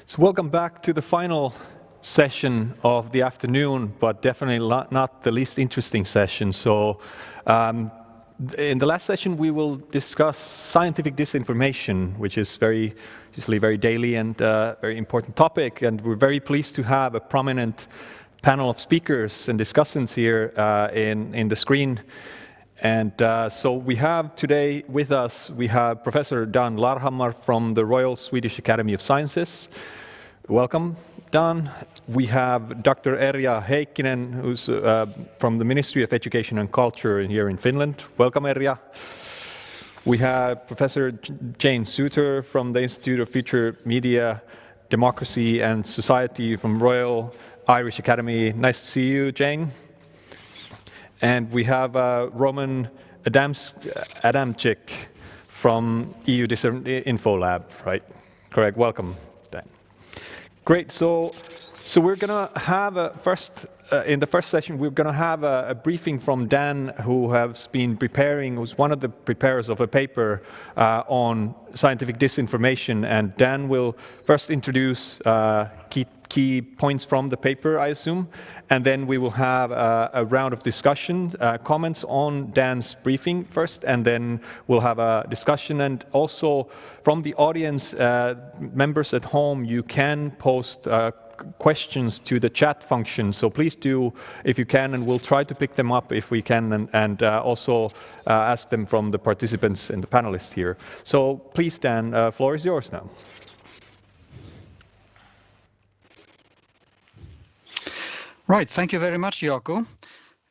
So welcome back to the final session of the afternoon, but definitely not the least interesting session. So in the last session, we will discuss scientific disinformation, which is usually very daily and very important topic. And we're very pleased to have a prominent panel of speakers and discussants here in the screen. And so we have today with us, we have Professor Dan Larhammar from the Royal Swedish Academy of Sciences. Welcome, Dan. We have Dr. Erja Heikkinen, who's from the Ministry of Education and Culture here in Finland. Welcome, Erja. We have Professor Jane Suter from the Institute of Future Media, Democracy and Society from Royal Irish Academy. Nice to see you, Jane. And we have Roman Adamczyk from EU DisinfoLab, right? Correct. Welcome, Dan. Great. So we're gonna have in the first session, we're gonna have a briefing from Dan, who's one of the preparers of a paper on scientific disinformation, and Dan will first introduce key points from the paper, I assume, and then we will have a round of discussion, comments on Dan's briefing first, and then we'll have a discussion. And also from the audience, members at home, you can post questions to the chat function. So please do if you can, and we'll try to pick them up if we can, and also ask them from the participants and the panelists here. So please, Dan, floor is yours now. Right, thank you very much, Jaakko.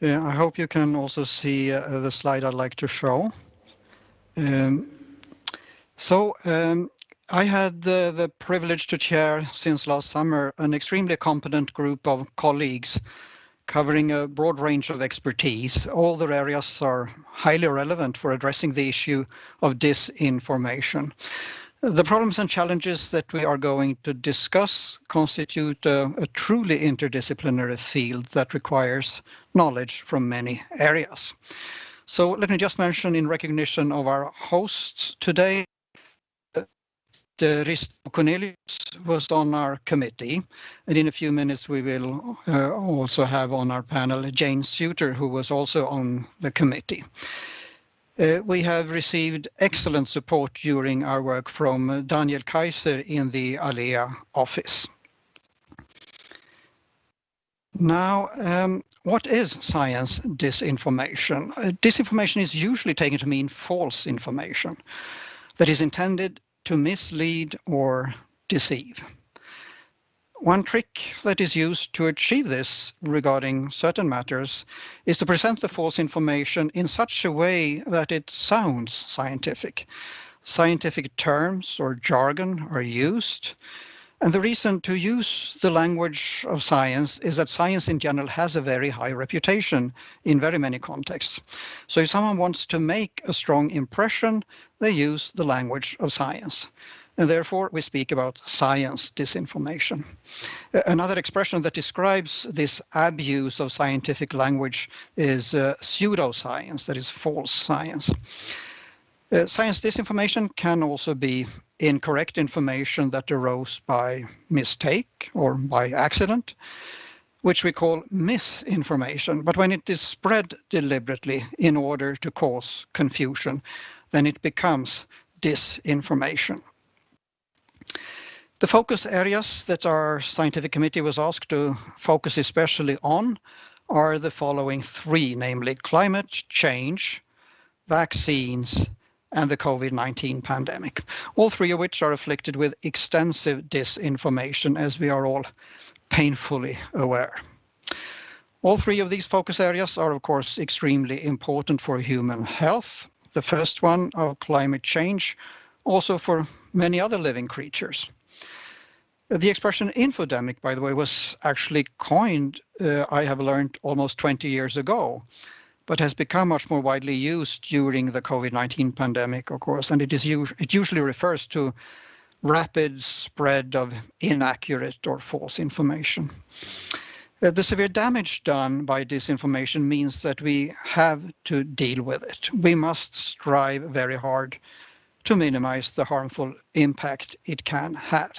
I hope you can also see the slide I'd like to show. I had the privilege to chair since last summer an extremely competent group of colleagues covering a broad range of expertise. All their areas are highly relevant for addressing the issue of disinformation. The problems and challenges that we are going to discuss constitute a truly interdisciplinary field that requires knowledge from many areas. So let me just mention, in recognition of our hosts today, Risto Cornelius was on our committee, and in a few minutes we will also have on our panel Jane Suter, who was also on the committee. We have received excellent support during our work from Daniel Kaiser in the ALLEA office. Now, what is science disinformation? Disinformation is usually taken to mean false information that is intended to mislead or deceive. One trick that is used to achieve this regarding certain matters is to present the false information in such a way that it sounds scientific. Scientific terms or jargon are used, and the reason to use the language of science is that science in general has a very high reputation in very many contexts. So if someone wants to make a strong impression, they use the language of science. And therefore, we speak about science disinformation. Another expression that describes this abuse of scientific language is pseudoscience, that is false science. Science disinformation can also be incorrect information that arose by mistake or by accident, which we call misinformation. But when it is spread deliberately in order to cause confusion, then it becomes disinformation. The focus areas that our scientific committee was asked to focus especially on are the following three, namely climate change, vaccines, and the COVID-19 pandemic, all three of which are afflicted with extensive disinformation, as we are all painfully aware. All three of these focus areas are, of course, extremely important for human health. The first one of climate change, also for many other living creatures. The expression infodemic, by the way, was actually coined, I have learned, almost 20 years ago, but has become much more widely used during the COVID-19 pandemic, of course, and it usually refers to rapid spread of inaccurate or false information. The severe damage done by disinformation means that we have to deal with it. We must strive very hard to minimize the harmful impact it can have.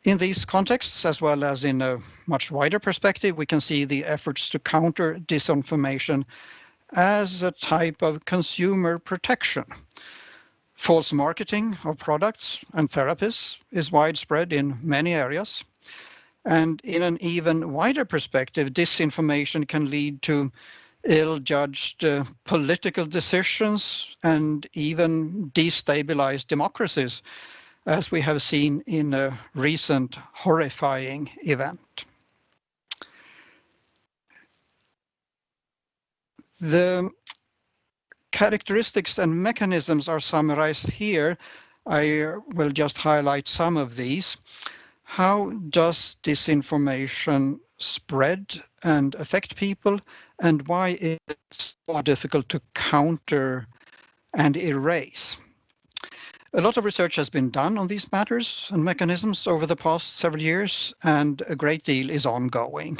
In these contexts, as well as in a much wider perspective, we can see the efforts to counter disinformation as a type of consumer protection. False marketing of products and therapies is widespread in many areas. And in an even wider perspective, disinformation can lead to ill-judged political decisions and even destabilize democracies, as we have seen in a recent horrifying event. The characteristics and mechanisms are summarized here. I will just highlight some of these. How does disinformation spread and affect people, and why is it so difficult to counter and erase? A lot of research has been done on these matters and mechanisms over the past several years, and a great deal is ongoing.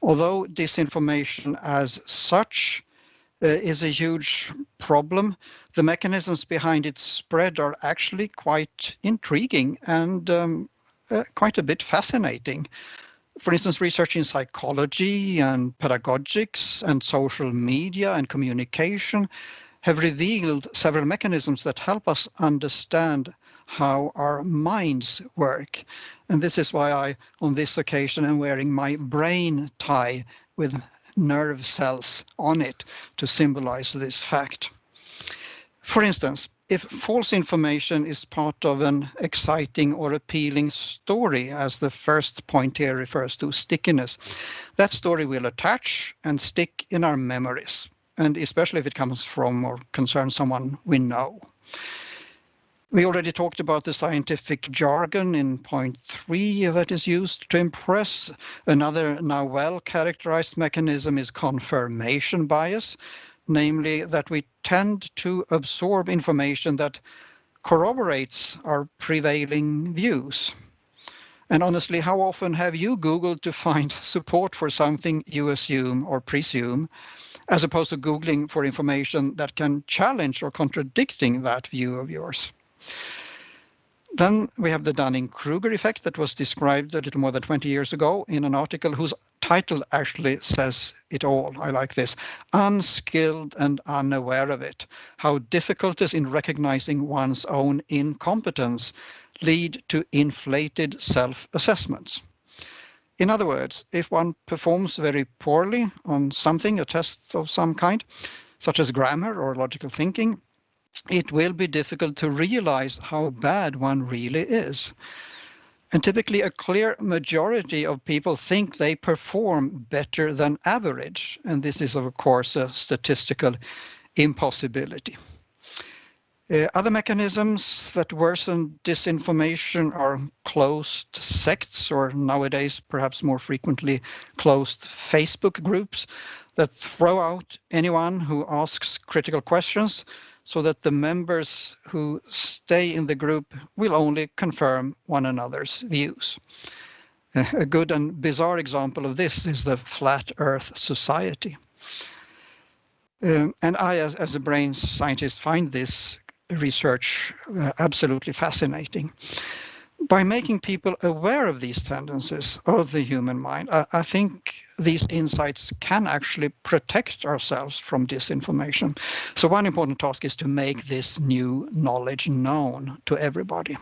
Although disinformation as such is a huge problem, the mechanisms behind its spread are actually quite intriguing and quite a bit fascinating. For instance, research in psychology and pedagogics and social media and communication have revealed several mechanisms that help us understand how our minds work. And this is why I, on this occasion, am wearing my brain tie with nerve cells on it to symbolize this fact. For instance, if false information is part of an exciting or appealing story, as the first point here refers to stickiness, that story will attach and stick in our memories, and especially if it comes from or concerns someone we know. We already talked about the scientific jargon in point 3 that is used to impress. Another now well-characterized mechanism is confirmation bias, namely that we tend to absorb information that corroborates our prevailing views. And honestly, how often have you Googled to find support for something you assume or presume, as opposed to Googling for information that can challenge or contradicting that view of yours? Then we have the Dunning-Kruger effect that was described a little more than 20 years ago in an article whose title actually says it all. I like this. Unskilled and unaware of it. How difficulties in recognizing one's own incompetence lead to inflated self-assessments. In other words, if one performs very poorly on something, a test of some kind, such as grammar or logical thinking, it will be difficult to realize how bad one really is. And typically a clear majority of people think they perform better than average. And this is, of course, a statistical impossibility. Other mechanisms that worsen disinformation are closed sects, or nowadays perhaps more frequently closed Facebook groups that throw out anyone who asks critical questions, so that the members who stay in the group will only confirm one another's views. A good and bizarre example of this is the Flat Earth Society. And I, as a brain scientist, find this research absolutely fascinating. By making people aware of these tendencies of the human mind, I think these insights can actually protect ourselves from disinformation. So one important task is to make this new knowledge known to everybody.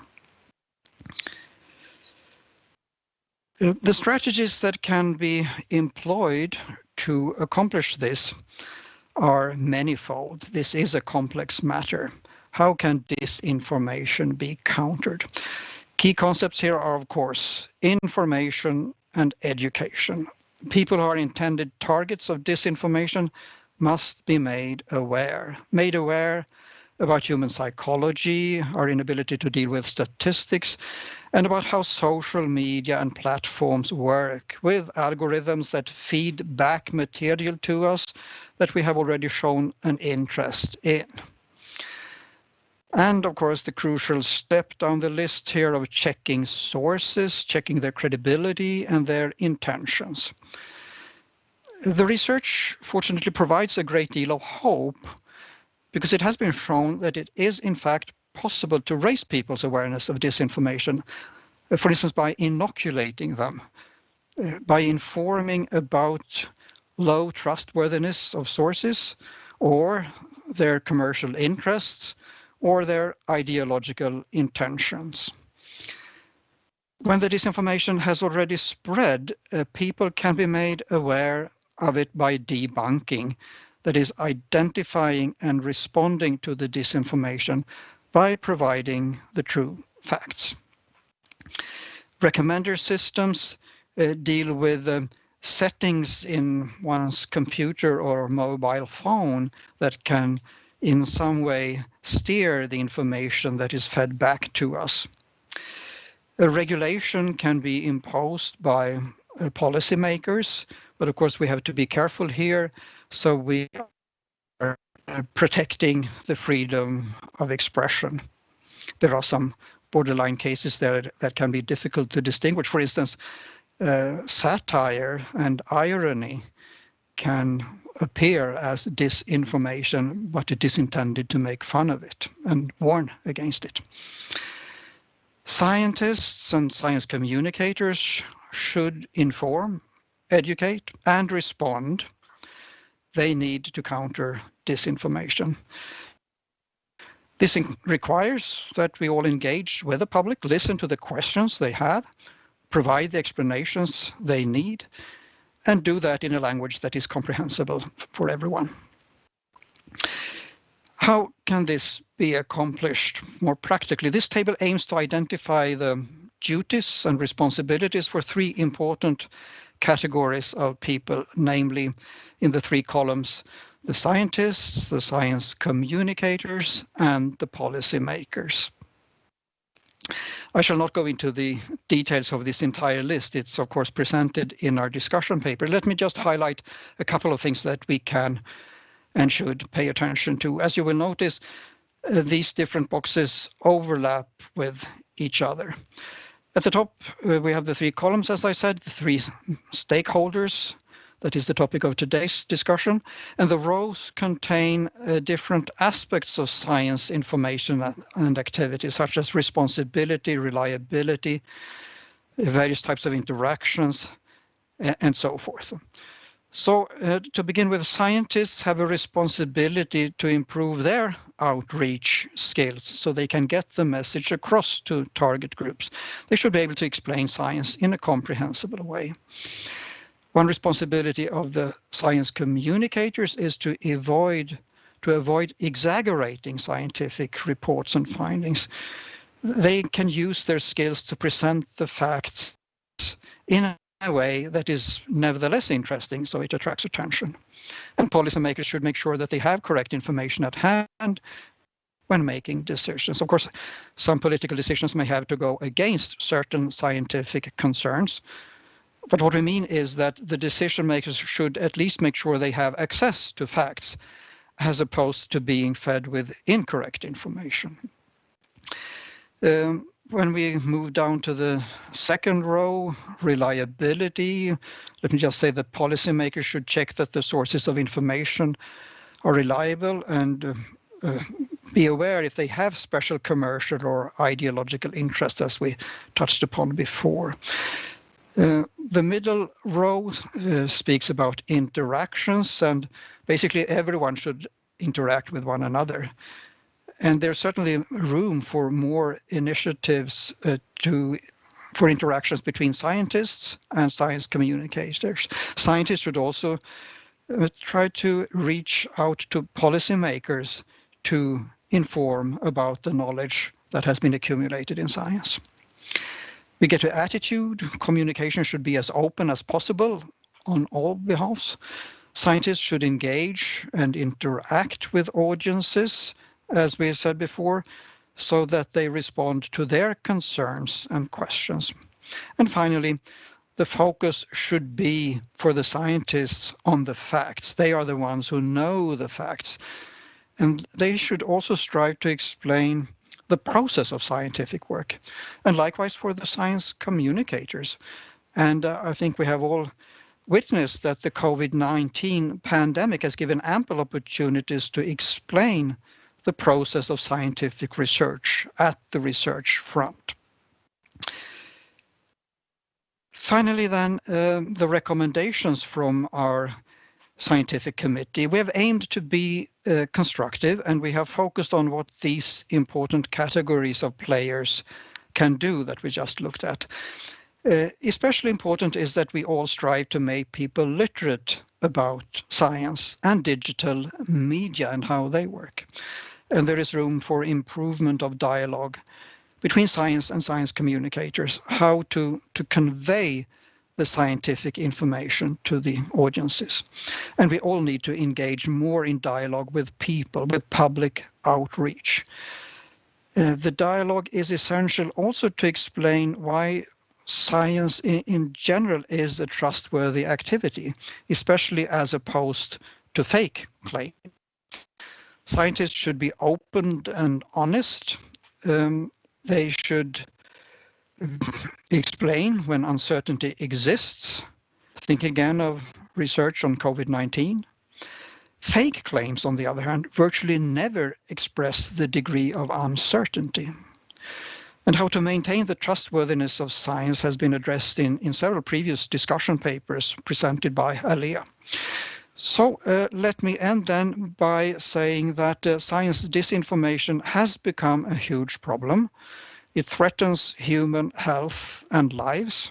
The strategies that can be employed to accomplish this are manifold. This is a complex matter. How can disinformation be countered? Key concepts here are, of course, information and education. People who are intended targets of disinformation must be made aware about human psychology, our inability to deal with statistics, and about how social media and platforms work with algorithms that feed back material to us that we have already shown an interest in. And of course, the crucial step down the list here of checking sources, checking their credibility and their intentions. The research, fortunately, provides a great deal of hope, because it has been shown that it is, in fact, possible to raise people's awareness of disinformation for instance, by inoculating them, by informing about low trustworthiness of sources or their commercial interests or their ideological intentions. When the disinformation has already spread, people can be made aware of it by debunking, that is, identifying and responding to the disinformation by providing the true facts. Recommender systems deal with settings in one's computer or mobile phone that can in some way steer the information that is fed back to us. A regulation can be imposed by policymakers, but of course we have to be careful here, so we are protecting the freedom of expression. There are some borderline cases there that can be difficult to distinguish. For instance, satire and irony can appear as disinformation, but it is intended to make fun of it and warn against it. Scientists and science communicators should inform, educate, and respond. They need to counter disinformation. This requires that we all engage with the public, listen to the questions they have, provide the explanations they need, and do that in a language that is comprehensible for everyone. How can this be accomplished more practically? This table aims to identify the duties and responsibilities for three important categories of people, namely in the three columns, the scientists, the science communicators, and the policymakers. I shall not go into the details of this entire list. It's of course presented in our discussion paper. Let me just highlight a couple of things that we can and should pay attention to. As you will notice, these different boxes overlap with each other. At the top, we have the three columns, as I said, the three stakeholders. That is the topic of today's discussion. And the rows contain different aspects of science, information, and activity, such as responsibility, reliability, various types of interactions, and so forth. So to begin with, scientists have a responsibility to improve their outreach skills so they can get the message across to target groups. They should be able to explain science in a comprehensible way. One responsibility of the science communicators is to avoid exaggerating scientific reports and findings. They can use their skills to present the facts in a way that is nevertheless interesting, so it attracts attention. And policymakers should make sure that they have correct information at hand when making decisions. Of course, some political decisions may have to go against certain scientific concerns, but what we mean is that the decision makers should at least make sure they have access to facts as opposed to being fed with incorrect information. When we move down to the second row, reliability, let me just say that policymakers should check that the sources of information are reliable and be aware if they have special commercial or ideological interests, as we touched upon before. The middle row speaks about interactions, and basically everyone should interact with one another. And there's certainly room for more initiatives for interactions between scientists and science communicators. Scientists should also try to reach out to policymakers to inform about the knowledge that has been accumulated in science. We get to attitude. Communication should be as open as possible on all behalves. Scientists should engage and interact with audiences, as we have said before, so that they respond to their concerns and questions. And finally, the focus should be for the scientists on the facts. They are the ones who know the facts. And they should also strive to explain the process of scientific work, and likewise for the science communicators. And I think we have all witnessed that the COVID-19 pandemic has given ample opportunities to explain the process of scientific research at the research front. Finally, then, the recommendations from our scientific committee. We have aimed to be constructive, and we have focused on what these important categories of players can do that we just looked at. Especially important is that we all strive to make people literate about science and digital media and how they work. And there is room for improvement of dialogue between science and science communicators, how to convey the scientific information to the audiences. And we all need to engage more in dialogue with people, with public outreach. The dialogue is essential also to explain why science in general is a trustworthy activity, especially as opposed to fake claim. Scientists should be open and honest. They should explain when uncertainty exists. Think again of research on COVID-19. Fake claims, on the other hand, virtually never express the degree of uncertainty. And how to maintain the trustworthiness of science has been addressed in several previous discussion papers presented by ALLEA. So let me end then by saying that science disinformation has become a huge problem. It threatens human health and lives.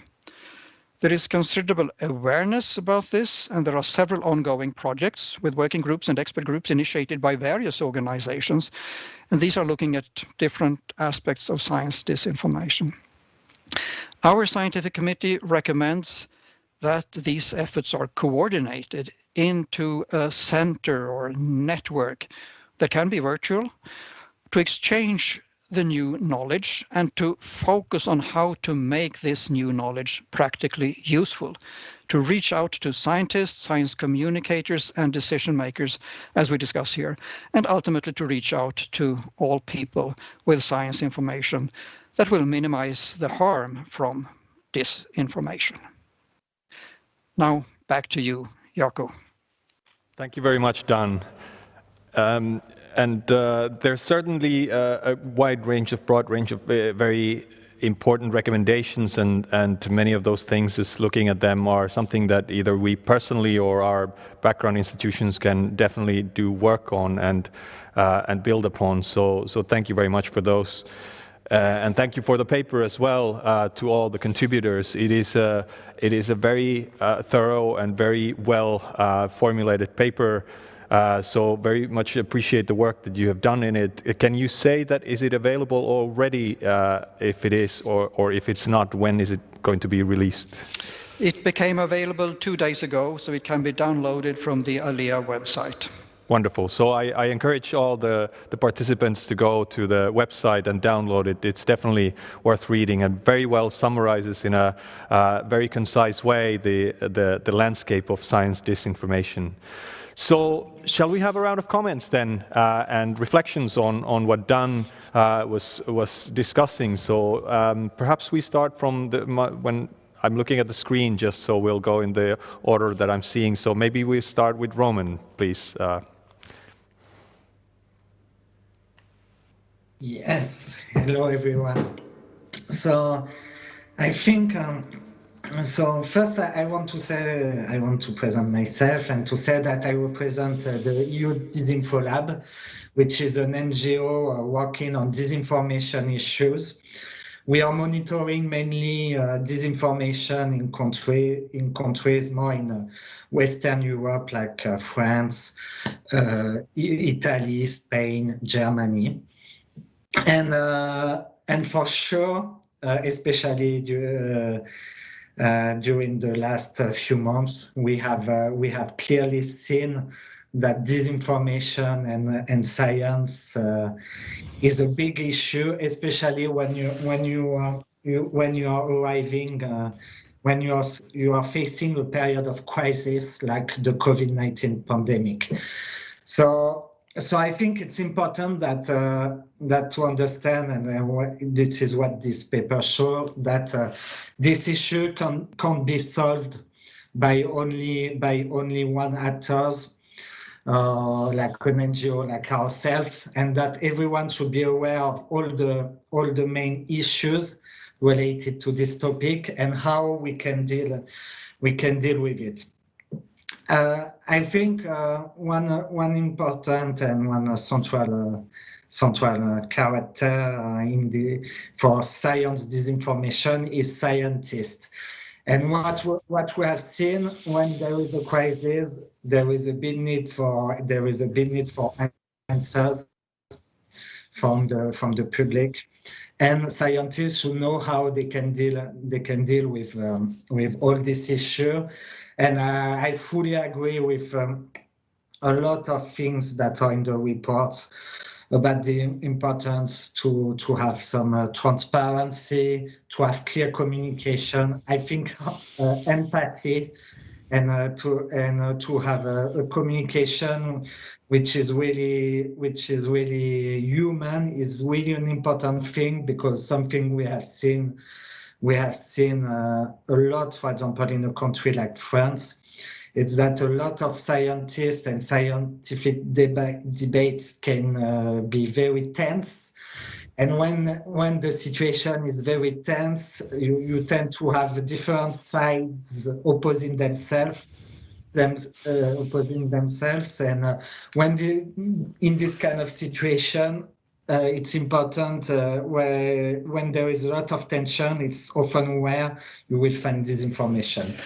There is considerable awareness about this, and there are several ongoing projects with working groups and expert groups initiated by various organizations. And these are looking at different aspects of science disinformation. Our scientific committee recommends that these efforts are coordinated into a center or network that can be virtual to exchange the new knowledge and to focus on how to make this new knowledge practically useful, to reach out to scientists, science communicators, and decision makers, as we discuss here, and ultimately to reach out to all people with science information that will minimize the harm from disinformation. Now, back to you, Jaakko. Thank you very much, Dan. There's certainly a broad range of very important recommendations, and many of those things, just looking at them, are something that either we personally or our background institutions can definitely do work on and build upon. So thank you very much for those. And thank you for the paper as well to all the contributors. It is a very thorough and very well formulated paper. So very much appreciate the work that you have done in it. Can you say that is it available already? If it is, or if it's not, when is it going to be released? It became available 2 days ago, so it can be downloaded from the ALLEA website. Wonderful. So I encourage all the participants to go to the website and download it. It's definitely worth reading and very well summarizes in a very concise way the landscape of science disinformation. So shall we have a round of comments then and reflections on what Dan was discussing? So perhaps we start from when I'm looking at the screen, just so we'll go in the order that I'm seeing. So maybe we start with Roman, please. Yes, hello everyone. So I think, so first I want to present myself and to say that I represent the EU DisinfoLab, which is an NGO working on disinformation issues. We are monitoring mainly disinformation in countries more in Western Europe, like France, Italy, Spain, Germany. And for sure, especially during the last few months, we have clearly seen that disinformation and science is a big issue, especially when you are arriving. When you are facing a period of crisis like the COVID-19 pandemic. So I think it's important that to understand, and this is what this paper shows, that this issue can't be solved by only one actors, like an NGO like ourselves, and that everyone should be aware of all the main issues related to this topic and how we can deal with it. I think one important and one central character for science disinformation is scientists. And what we have seen when there is a crisis, there is a big need for answers from the public, and scientists should know how they can deal with all this issue. And I fully agree with a lot of things that are in the reports about the importance to have some transparency, to have clear communication. I think empathy and to have a communication which is really human is really an important thing, because something we have seen a lot, for example, in a country like France. It's that a lot of scientists and scientific debates can be very tense. And when the situation is very tense, you tend to have different sides opposing themselves. And when in this kind of situation, it's important when there is a lot of tension, it's often where you will find disinformation.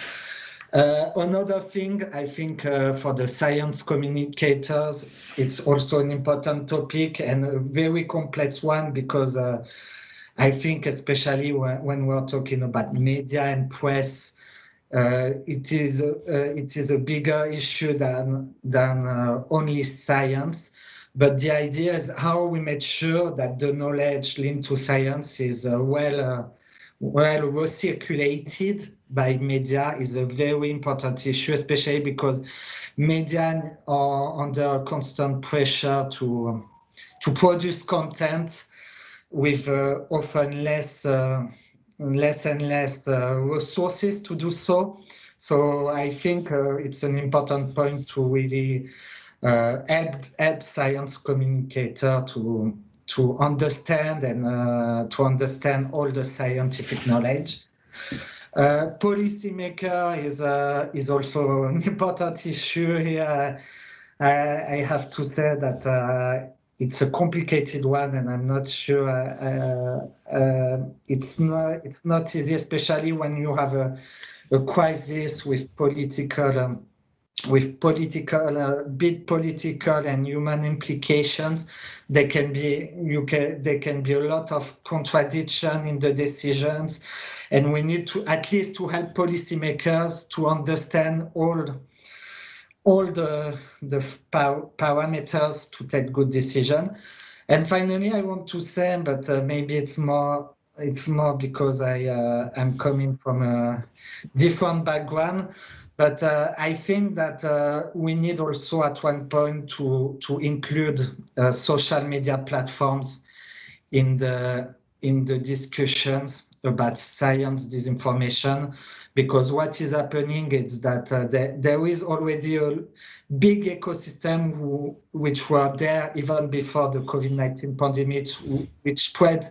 Another thing, I think for the science communicators, it's also an important topic and a very complex one, because I think especially when we're talking about media and press, it is a bigger issue than only science. But the idea is how we make sure that the knowledge linked to science is well recirculated by media is a very important issue, especially because media are under constant pressure to produce content with often less and less resources to do so. So I think it's an important point to really help science communicator to understand and to understand all the scientific knowledge. Policymaker is also an important issue here. I have to say that it's a complicated one, and I'm not sure it's not easy, especially when you have a crisis with big political and human implications. There can be a lot of contradiction in the decisions, and we need to at least to help policymakers to understand all the parameters to take good decision. And finally, I want to say, but maybe it's more because I'm coming from a different background. But I think that we need also at one point to include social media platforms in the discussions about science disinformation, because what is happening is that there is already a big ecosystem which were there even before the COVID-19 pandemic, which spread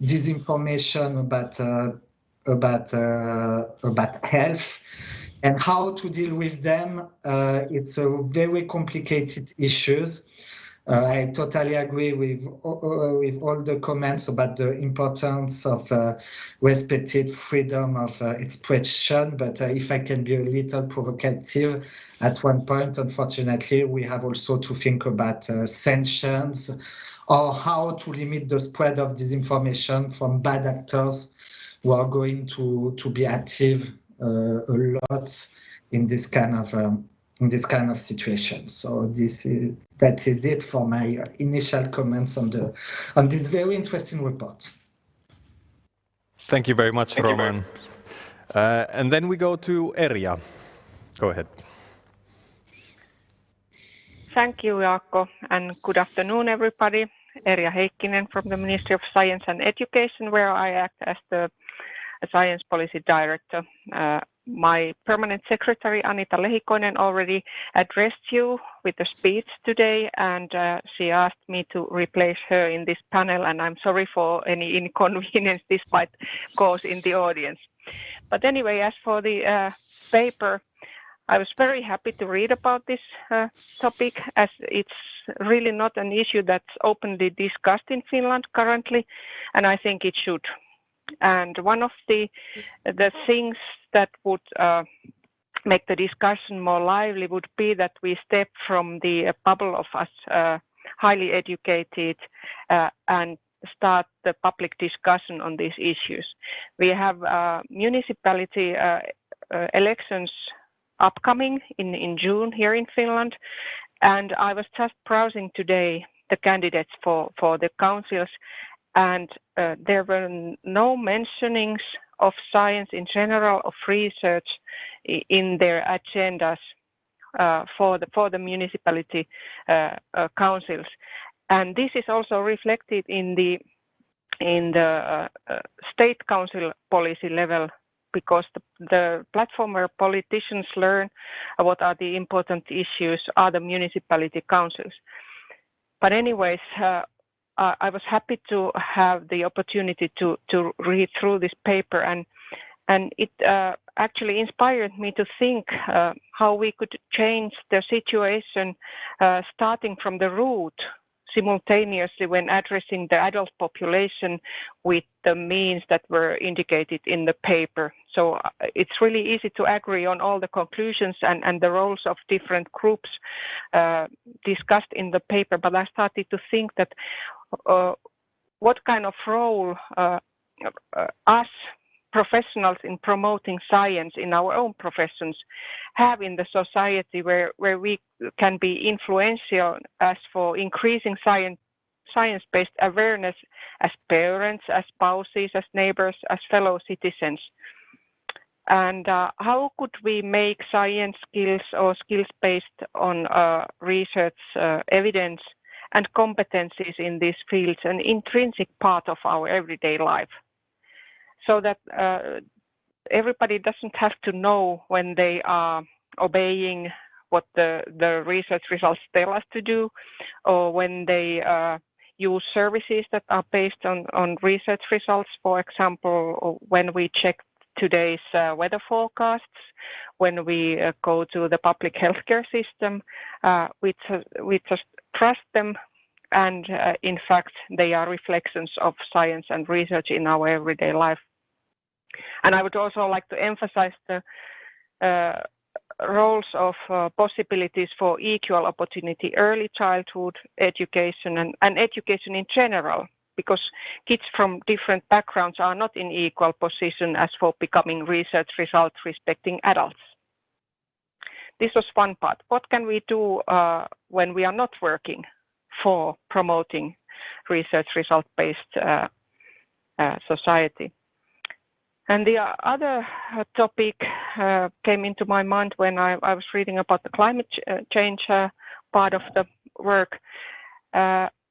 disinformation about health. And how to deal with them, it's a very complicated issues. I totally agree with all the comments about the importance of respected freedom of expression. But if I can be a little provocative, at one point, unfortunately, we have also to think about sanctions or how to limit the spread of disinformation from bad actors who are going to be active a lot in this kind of situation. So that is it for my initial comments on this very interesting report. Thank you very much, Roman. And then we go to Erja. Go ahead. Thank you, Jaakko, and good afternoon, everybody. Erja Heikkinen from the Ministry of Science and Education, where I act as the Science Policy Director. My permanent secretary, Anita Heikkinen, already addressed you with a speech today, and she asked me to replace her in this panel, and I'm sorry for any inconvenience this might cause in the audience. But anyway, as for the paper, I was very happy to read about this topic, as it's really not an issue that's openly discussed in Finland currently, and I think it should. And one of the things that would make the discussion more lively would be that we step from the bubble of us highly educated and start the public discussion on these issues. We have municipality elections upcoming in June here in Finland, and I was just browsing today the candidates for the councils, and there were no mentionings of science in general, of research in their agendas for the municipality councils, and this is also reflected in the state council policy level, because the platform where politicians learn what are the important issues are the municipality councils. But anyways, I was happy to have the opportunity to read through this paper, and it actually inspired me to think how we could change the situation starting from the root simultaneously when addressing the adult population with the means that were indicated in the paper. So it's really easy to agree on all the conclusions and the roles of different groups discussed in the paper, but I started to think that what kind of role us professionals in promoting science in our own professions have in the society where we can be influential as for increasing science-based awareness as parents, as spouses, as neighbors, as fellow citizens. And how could we make science skills or skills based on research evidence and competencies in these fields an intrinsic part of our everyday life, so that everybody doesn't have to know when they are obeying what the research results tell us to do, or when they use services that are based on research results, for example, when we check today's weather forecasts, when we go to the public healthcare system, we just trust them, and in fact they are reflections of science and research in our everyday life. And I would also like to emphasize the roles of possibilities for equal opportunity, early childhood education and education in general, because kids from different backgrounds are not in equal position as for becoming research result respecting adults. This was one part. What can we do when we are not working for promoting research result-based society? And the other topic came into my mind when I was reading about the climate change part of the work.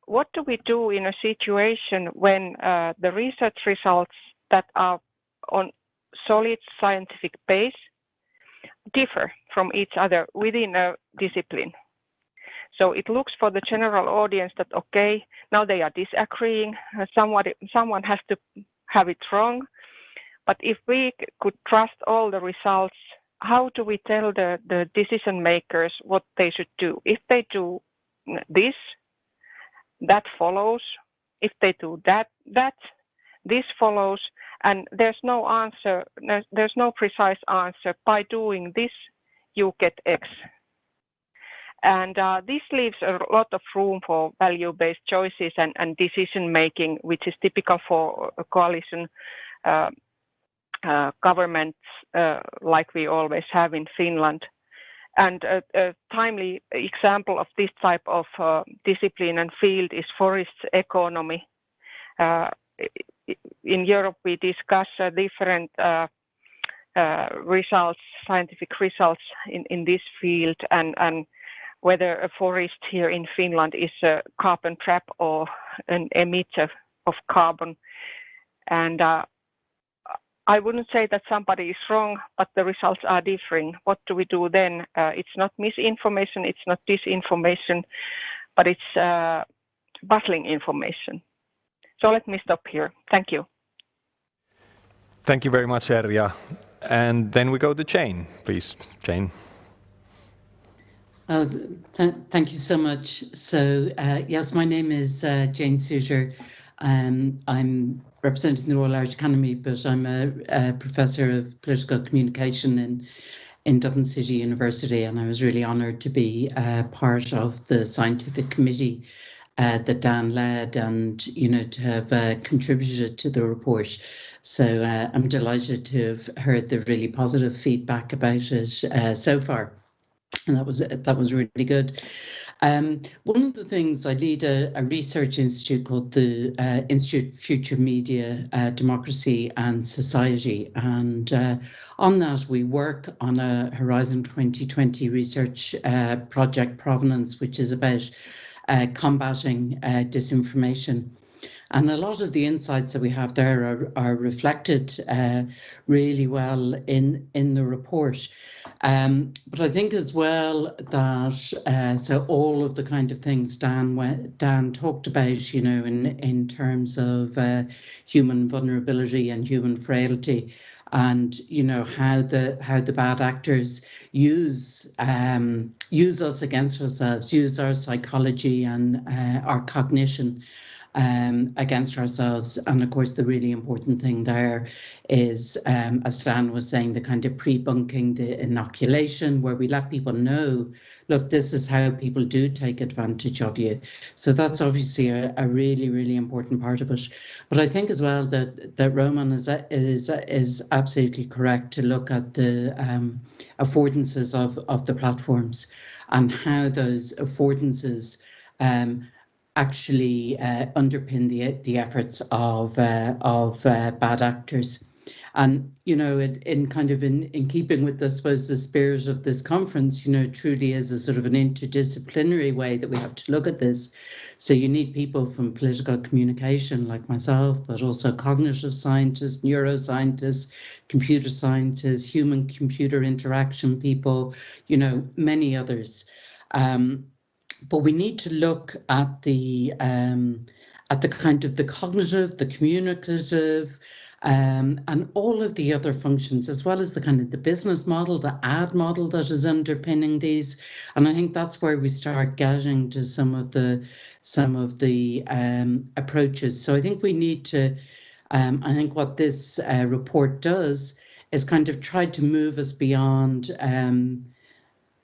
What do we do in a situation when the research results that are on solid scientific base differ from each other within a discipline? So it looks for the general audience that, okay, now they are disagreeing, someone has to have it wrong. But if we could trust all the results, how do we tell the decision makers what they should do? If they do this, that follows. If they do that, this follows. And there's no answer, there's no precise answer. By doing this, you get X. And this leaves a lot of room for value-based choices and decision-making, which is typical for a coalition governments like we always have in Finland. And a timely example of this type of discipline and field is forest economy. In Europe, we discuss different results, scientific results in this field, and whether a forest here in Finland is a carbon trap or an emitter of carbon. And I wouldn't say that somebody is wrong, but the results are differing. What do we do then? It's not misinformation, it's not disinformation, but it's puzzling information. So let me stop here. Thank you. Thank you very much, Erja. And then we go to Jane, please. Jane. Thank you so much. So yes, my name is Jane Souter. I'm representing the Royal Irish Academy, but I'm a professor of political communication in Dublin City University, and I was really honoured to be part of the scientific committee that Dan led, and to have contributed to the report. So I'm delighted to have heard the really positive feedback about it so far, and that was really good. One of the things, I lead a research institute called the Institute for Future Media, Democracy and Society, and on that we work on a Horizon 2020 research project, Provenance, which is about combating disinformation. And a lot of the insights that we have there are reflected really well in the report. But I think as well that so all of the kind of things Dan talked about, in terms of human vulnerability and human frailty, and how the bad actors use us against ourselves, use our psychology and our cognition against ourselves. And of course, the really important thing there is, as Dan was saying, the kind of pre-bunking, the inoculation, where we let people know, look, this is how people do take advantage of you. So that's obviously a really, really important part of it. But I think as well that Roman is absolutely correct to look at the affordances of the platforms and how those affordances actually underpin the efforts of bad actors. And in keeping with, I suppose, the spirit of this conference, truly is a sort of an interdisciplinary way that we have to look at this. So you need people from political communication like myself, but also cognitive scientists, neuroscientists, computer scientists, human-computer interaction people, many others. But we need to look at the kind of the cognitive, the communicative, and all of the other functions, as well as the kind of the business model, the ad model that is underpinning these. And I think that's where we start getting to some of the approaches. So I think we need to, I think what this report does is kind of try to move us beyond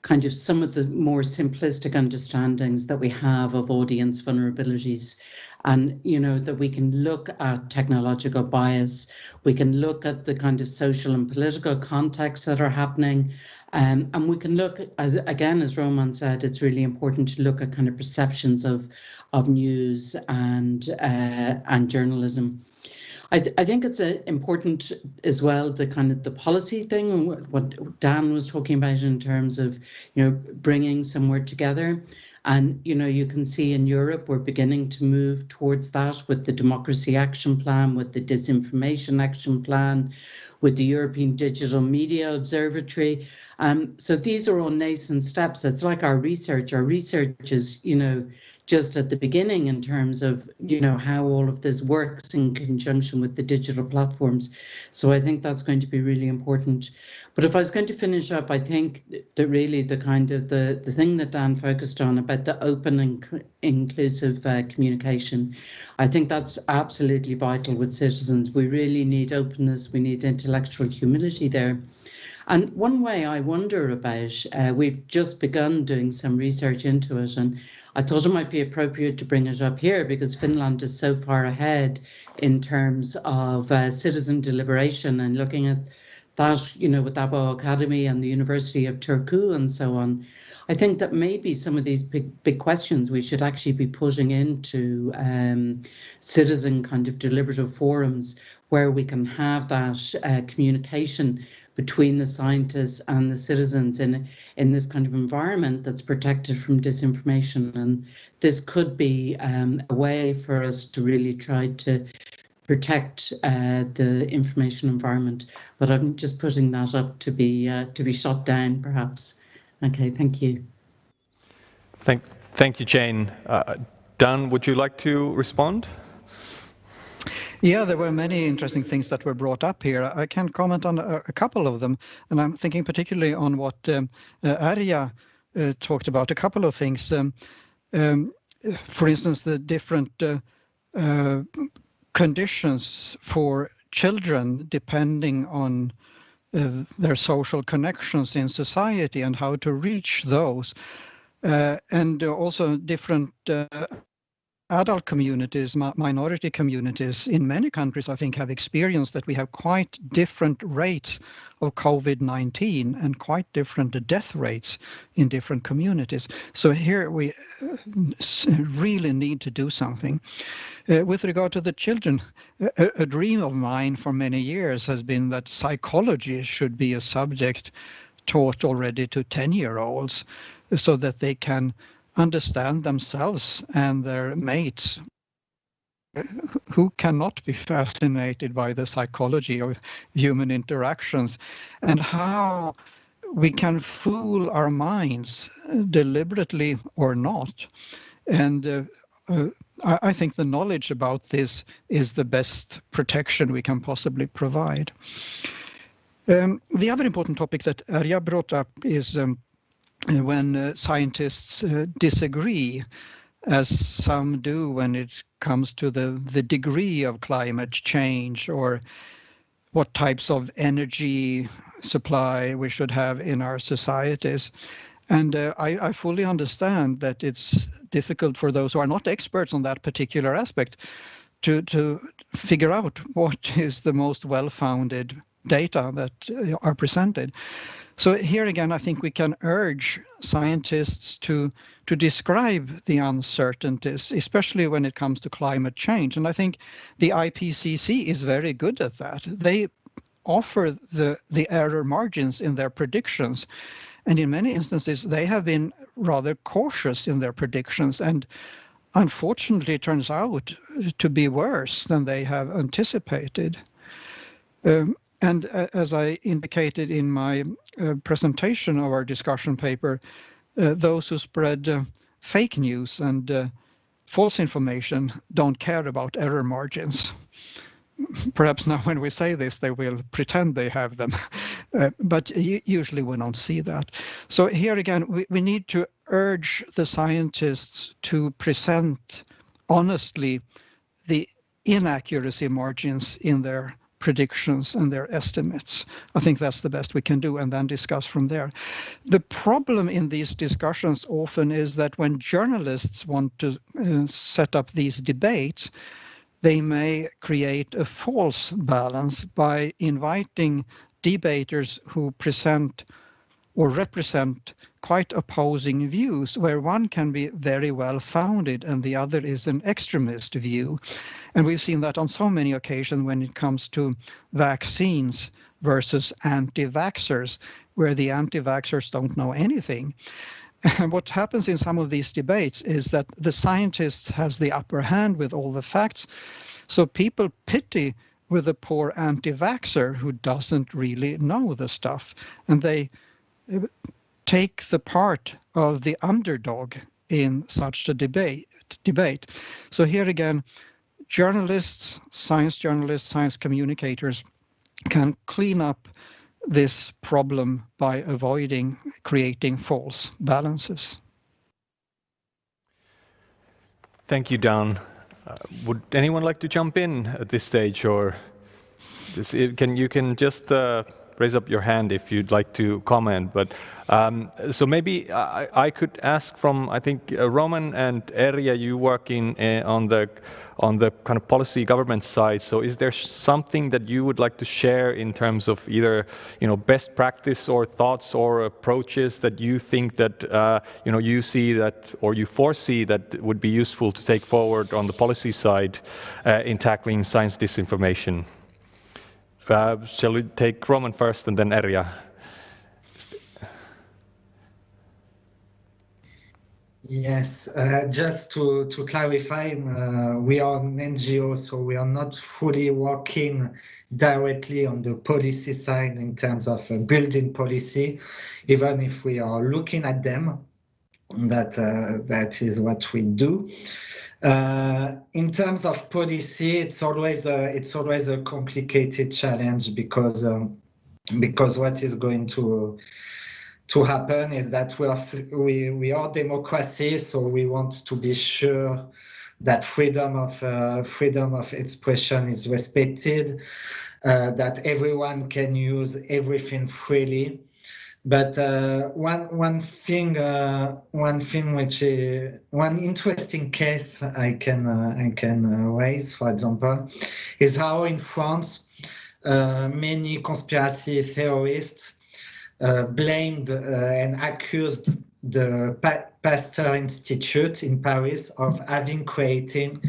kind of some of the more simplistic understandings that we have of audience vulnerabilities, and that we can look at technological bias, we can look at the kind of social and political contexts that are happening, and we can look, as Roman said, it's really important to look at kind of perceptions of news and journalism. I think it's important as well, the kind of the policy thing, what Dan was talking about in terms of, bringing somewhere together. And, you can see in Europe, we're beginning to move towards that with the Democracy Action Plan, with the Disinformation Action Plan, with the European Digital Media Observatory. So these are all nascent steps. It's like our research. Our research is, just at the beginning in terms of, how all of this works in conjunction with the digital platforms. So I think that's going to be really important. But if I was going to finish up, I think that really the kind of the thing that Dan focused on about the open and inclusive communication, I think that's absolutely vital with citizens. We really need openness. We need intellectual humility there. And one way I wonder about, we've just begun doing some research into it, and I thought it might be appropriate to bring it up here because Finland is so far ahead in terms of citizen deliberation, and looking at that, with Abo Academy and the University of Turku and so on. I think that maybe some of these big questions we should actually be putting into citizen kind of deliberative forums where we can have that communication between the scientists and the citizens in this kind of environment that's protected from disinformation. And this could be a way for us to really try to protect the information environment. But I'm just putting that up to be shot down, perhaps. Okay, thank you. Thank you, Jane. Dan, would you like to respond? Yeah, there were many interesting things that were brought up here. I can comment on a couple of them, and I'm thinking particularly on what Erja talked about, a couple of things. For instance, the different conditions for children depending on their social connections in society and how to reach those. And also different adult communities, minority communities in many countries, I think, have experienced that we have quite different rates of COVID-19 and quite different death rates in different communities. So here we really need to do something. With regard to the children, a dream of mine for many years has been that psychology should be a subject taught already to 10-year-olds so that they can understand themselves and their mates. Who cannot be fascinated by the psychology of human interactions and how we can fool our minds deliberately or not. And I think the knowledge about this is the best protection we can possibly provide. The other important topic that Erja brought up is when scientists disagree, as some do when it comes to the degree of climate change or what types of energy supply we should have in our societies. And I fully understand that it's difficult for those who are not experts on that particular aspect to figure out what is the most well-founded data that are presented. So here again, I think we can urge scientists to describe the uncertainties, especially when it comes to climate change. And I think the IPCC is very good at that. They offer the error margins in their predictions. And in many instances, they have been rather cautious in their predictions. And unfortunately, it turns out to be worse than they have anticipated. And as I indicated in my presentation of our discussion paper, those who spread fake news and false information don't care about error margins. Perhaps now when we say this, they will pretend they have them, but usually we don't see that. So here again, we need to urge the scientists to present honestly the inaccuracy margins in their predictions and their estimates. I think that's the best we can do, and then discuss from there. The problem in these discussions often is that when journalists want to set up these debates, they may create a false balance by inviting debaters who present or represent quite opposing views, where one can be very well founded and the other is an extremist view. And we've seen that on so many occasions when it comes to vaccines versus anti-vaxxers, where the anti-vaxxers don't know anything. And what happens in some of these debates is that the scientist has the upper hand with all the facts. So people pity with the poor anti-vaxxer who doesn't really know the stuff. And they take the part of the underdog in such a debate. So here again, journalists, science communicators can clean up this problem by avoiding creating false balances. Thank you, Dan. Would anyone like to jump in at this stage, or you can just raise up your hand if you'd like to comment. But so maybe I could ask from, I think Roman and Erja, you work on the kind of policy government side. So is there something that you would like to share in terms of either best practice or thoughts or approaches that you think that you see that or you foresee that would be useful to take forward on the policy side in tackling science disinformation? Shall we take Roman first and then Erja? Yes, just to clarify, we are an NGO, so we are not fully working directly on the policy side in terms of building policy, even if we are looking at them. That is what we do. In terms of policy, it's always a complicated challenge because what is going to happen is that we are democracy, so we want to be sure that freedom of expression is respected, that everyone can use everything freely. But one interesting case I can raise, for example, is how in France many conspiracy theorists blamed and accused the Pasteur Institute in Paris of having creating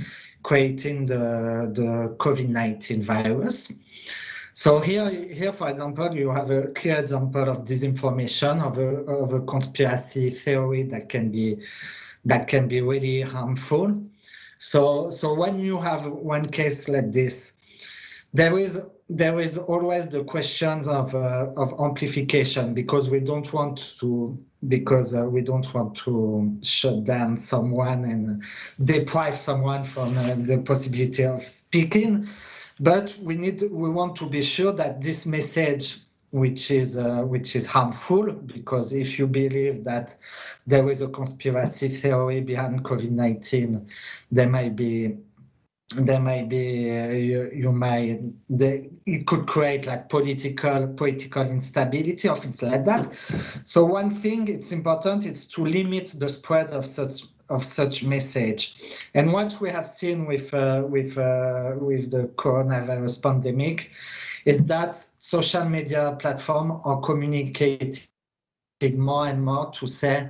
the COVID-19 virus. So here, for example, you have a clear example of disinformation, of a conspiracy theory that can be really harmful. So when you have one case like this, there is always the questions of amplification, because we don't want to shut down someone and deprive someone from the possibility of speaking. But we want to be sure that this message, which is harmful, because if you believe that there is a conspiracy theory behind COVID-19, it could create like political instability or things like that. So one thing it's important is to limit the spread of such message. And what we have seen with the coronavirus pandemic is that social media platforms are communicating more and more to say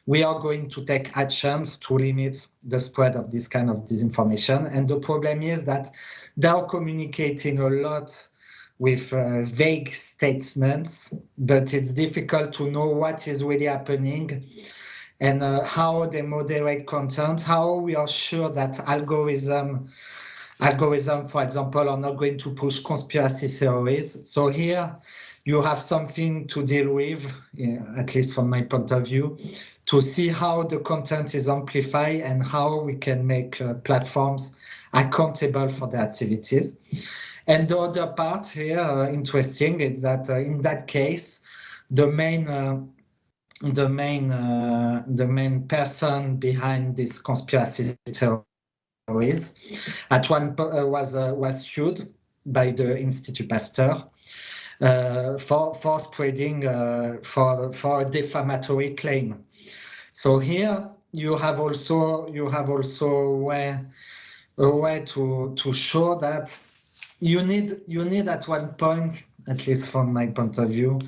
we are going to take actions to limit the spread of this kind of disinformation. And the problem is that they are communicating a lot with vague statements, but it's difficult to know what is really happening and how they moderate content, how we are sure that algorithm, for example, are not going to push conspiracy theories. So here you have something to deal with, at least from my point of view, to see how the content is amplified and how we can make platforms accountable for their activities. And the other part here, interesting, is that in that case, the main person behind this conspiracy theories at one was sued by the Institut Pasteur for spreading for a defamatory claim. So here you have also a way to show that you need at one point, at least from my point of view,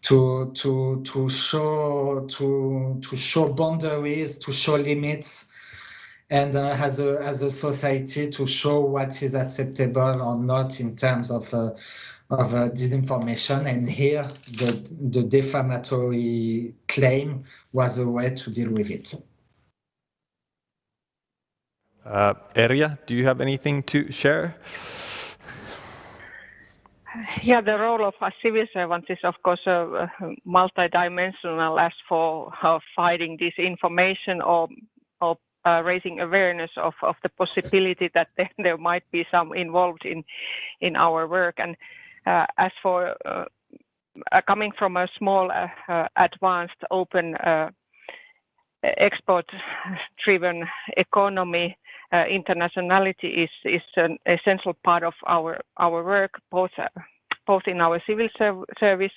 to show boundaries, to show limits, and as a society to show what is acceptable or not in terms of disinformation. And here the defamatory claim was a way to deal with it. Erja, do you have anything to share? Yeah, the role of a civil servant is, of course, multidimensional as for fighting disinformation or raising awareness of the possibility that there might be some involved in our work. And as for coming from a small, advanced, open, export-driven economy, internationality is an essential part of our work, both in our civil service,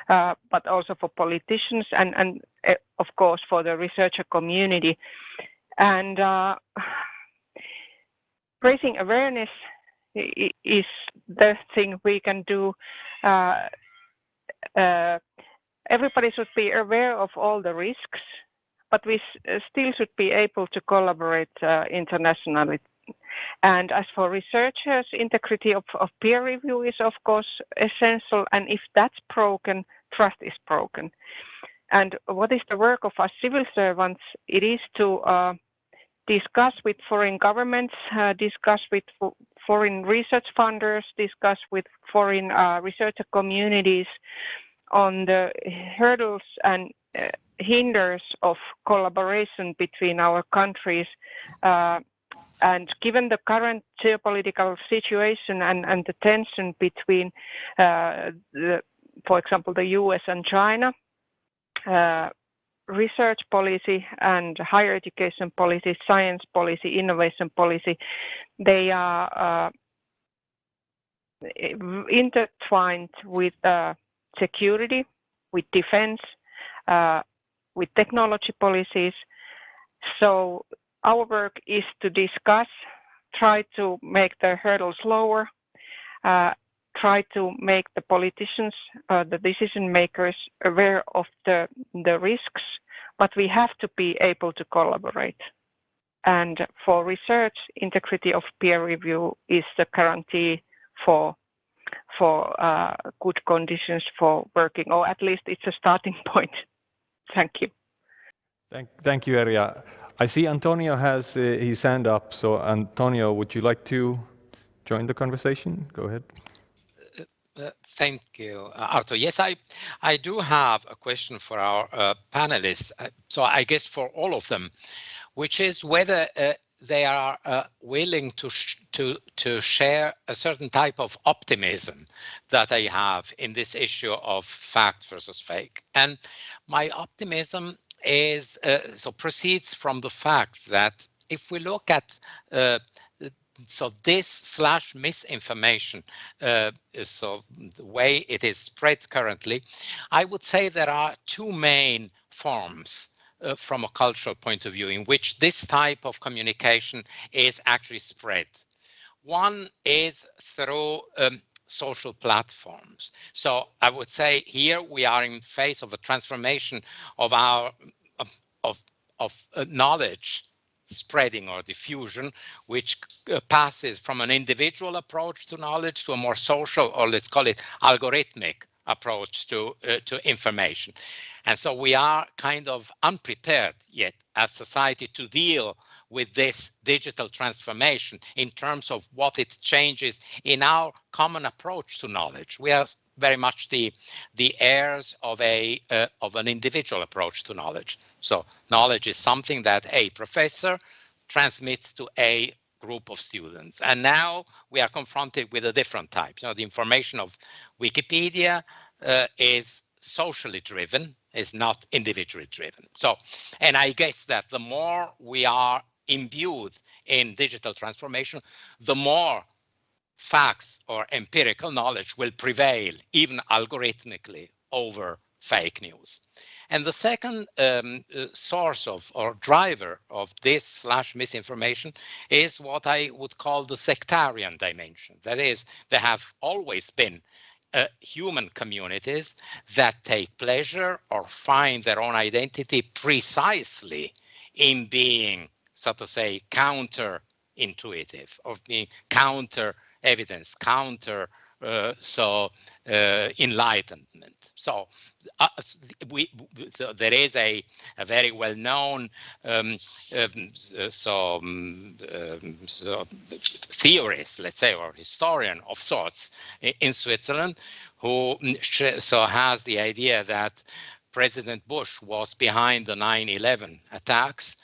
but also for politicians and of course for the researcher community. And raising awareness is the thing we can do. Everybody should be aware of all the risks, but we still should be able to collaborate internationally. And as for researchers, integrity of peer review is of course essential, and if that's broken, trust is broken. And what is the work of us civil servants? It is to discuss with foreign governments, discuss with foreign research funders, discuss with foreign researcher communities on the hurdles and hinders of collaboration between our countries. And given the current geopolitical situation and the tension between, for example, the US and China, research policy and higher education policy, science policy, innovation policy, they are intertwined with security, with defense, with technology policies. So our work is to discuss, try to make the hurdles lower, try to make the politicians, the decision makers aware of the risks, but we have to be able to collaborate. And for research, integrity of peer review is the guarantee for good conditions for working, or at least it's a starting point. Thank you. Thank you, Erja. I see Antonio has his hand up. So Antonio, would you like to join the conversation? Go ahead. Thank you, Arto. Yes, I do have a question for our panelists. So I guess for all of them, which is whether they are willing to share a certain type of optimism that they have in this issue of fact versus fake. And my optimism is proceeds from the fact that if we look at so this / misinformation, so the way it is spread currently, I would say there are two main forms from a cultural point of view in which this type of communication is actually spread. One is through social platforms. So I would say here we are in phase of a transformation of our knowledge spreading or diffusion, which passes from an individual approach to knowledge to a more social, or let's call it algorithmic approach to information. And so we are kind of unprepared yet as society to deal with this digital transformation in terms of what it changes in our common approach to knowledge. We are very much the heirs of an individual approach to knowledge. So knowledge is something that a professor transmits to a group of students. And now we are confronted with a different type. You know, the information of Wikipedia is socially driven, is not individually driven. So, and I guess that the more we are imbued in digital transformation, the more facts or empirical knowledge will prevail, even algorithmically, over fake news. And the second source of or driver of this / misinformation is what I would call the sectarian dimension. That is, there have always been human communities that take pleasure or find their own identity precisely in being, so to say, counter-intuitive, of being counter-evidence, enlightenment. So there is a very well-known theorist, let's say, or historian of sorts in Switzerland, who has the idea that President Bush was behind the 9/11 attacks,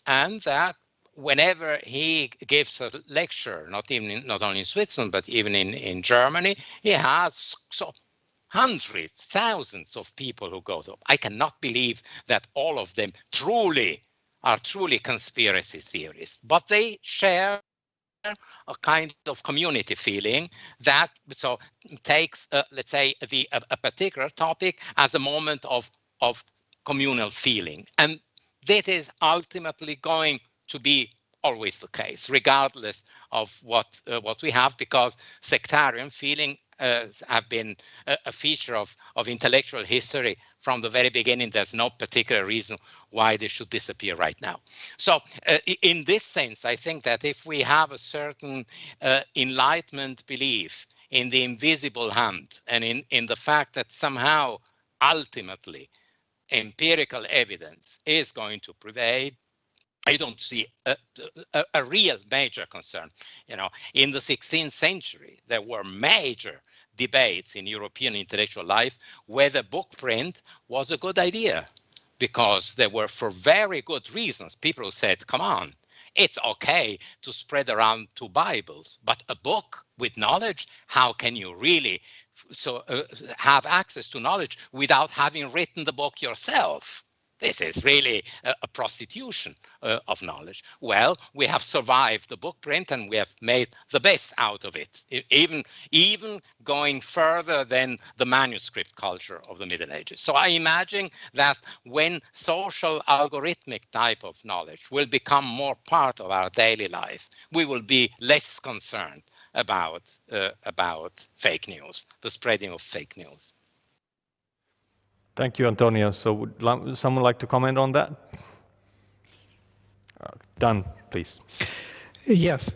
and that whenever he gives a lecture, not only in Switzerland, but even in Germany, he has hundreds, thousands of people who go to. I cannot believe that all of them are truly conspiracy theorists, but they share a kind of community feeling that takes, let's say, a particular topic as a moment of communal feeling, and that is ultimately going to be always the case, regardless of what we have, because sectarian feeling have been a feature of intellectual history from the very beginning. There's no particular reason why they should disappear right now. So in this sense, I think that if we have a certain enlightenment belief in the invisible hand and in the fact that somehow ultimately empirical evidence is going to prevail, I don't see a real major concern. You know, in the 16th century, there were major debates in European intellectual life whether book print was a good idea, because there were, for very good reasons, people who said, come on, it's okay to spread around 2 Bibles, but a book with knowledge, how can you really have access to knowledge without having written the book yourself? This is really a prostitution of knowledge. Well, we have survived the book print and we have made the best out of it, even going further than the manuscript culture of the Middle Ages. So I imagine that when social algorithmic type of knowledge will become more part of our daily life, we will be less concerned about fake news, the spreading of fake news. Thank you, Antonio. So would someone like to comment on that? Dan, please. Yes.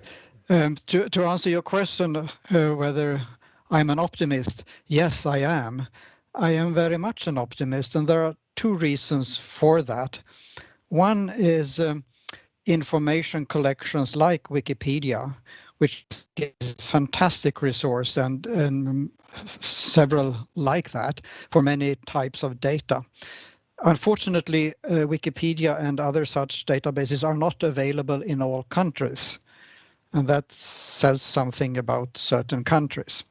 To answer your question, whether I'm an optimist, yes, I am. I am very much an optimist, and there are 2 reasons for that. One is information collections like Wikipedia, which is a fantastic resource, and several like that for many types of data. Unfortunately, Wikipedia and other such databases are not available in all countries, and that says something about certain countries.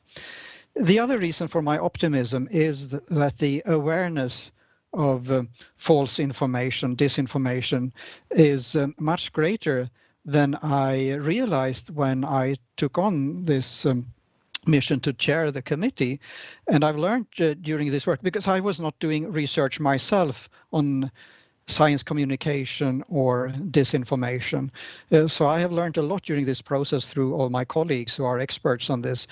The other reason for my optimism is that the awareness of false information, disinformation, is much greater than I realized when I took on this mission to chair the committee. And I've learned during this work, because I was not doing research myself on science communication or disinformation. So I have learned a lot during this process through all my colleagues who are experts on this.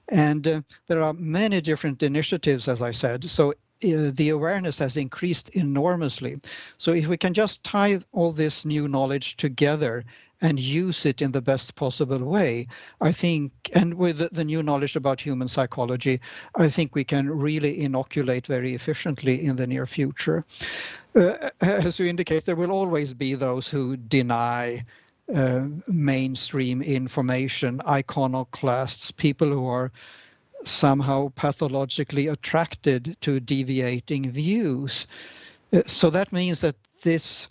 And there are many different initiatives, as I said. So the awareness has increased enormously. So if we can just tie all this new knowledge together and use it in the best possible way, I think, and with the new knowledge about human psychology, I think we can really inoculate very efficiently in the near future. As you indicate, there will always be those who deny mainstream information, iconoclasts, people who are somehow pathologically attracted to deviating views. So that means that this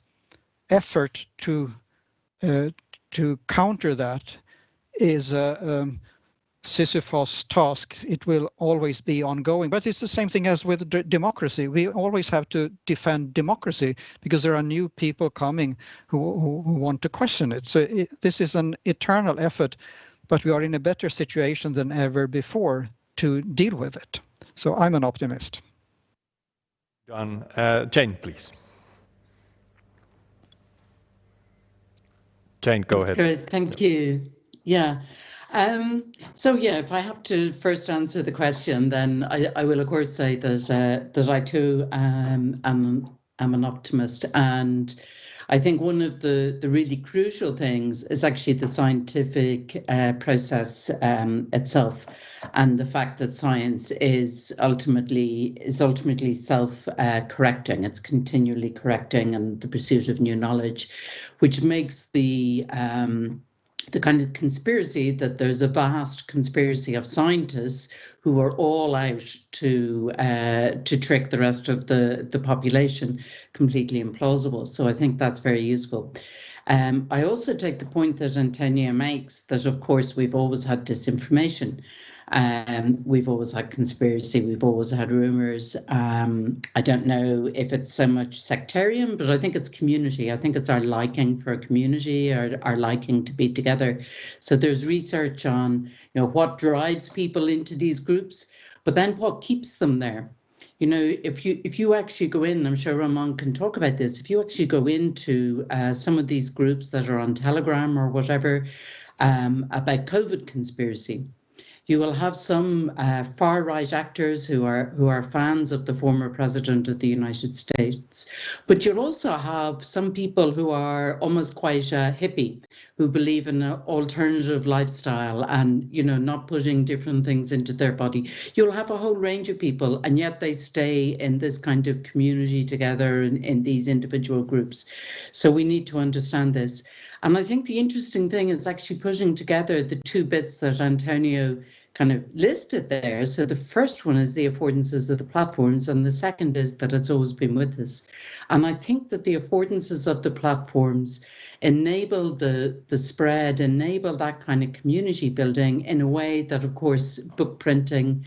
effort to counter that is a Sisyphus task. It will always be ongoing, but it's the same thing as with democracy. We always have to defend democracy because there are new people coming who want to question it. So this is an eternal effort, but we are in a better situation than ever before to deal with it. So I'm an optimist. Done. Jane, please. Jane, go ahead. Great, thank you. Yeah. So yeah, if I have to first answer the question, then I will of course say that I too am an optimist, and I think one of the really crucial things is actually the scientific process itself, and the fact that science is ultimately self-correcting. It's continually correcting, and the pursuit of new knowledge, which makes the kind of conspiracy that there's a vast conspiracy of scientists who are all out to trick the rest of the population completely implausible. So I think that's very useful. I also take the point that Antonio makes that, of course, we've always had disinformation. We've always had conspiracy, we've always had rumors. I don't know if it's so much sectarian, but I think it's community. I think it's our liking for a community, our liking to be together. So there's research on, what drives people into these groups, but then what keeps them there. If you actually go in, I'm sure Ramon can talk about this, if you actually go into some of these groups that are on Telegram or whatever about COVID conspiracy, you will have some far-right actors who are fans of the former president of the United States, but you'll also have some people who are almost quite hippie, who believe in an alternative lifestyle and, you know, not putting different things into their body. You'll have a whole range of people, and yet they stay in this kind of community together in these individual groups. So we need to understand this. And I think the interesting thing is actually putting together the two bits that Antonio kind of listed there. So the first one is the affordances of the platforms, and the second is that it's always been with us. And I think that the affordances of the platforms enable the spread, enable that kind of community building in a way that, of course, book printing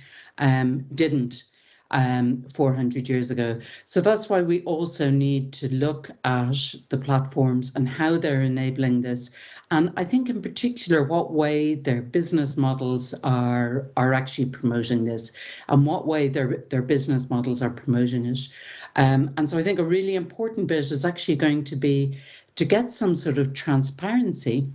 didn't 400 years ago. So that's why we also need to look at the platforms and how they're enabling this. And I think in particular, what way their business models are actually promoting this, and what way their business models are promoting it. And so I think a really important bit is actually going to be to get some sort of transparency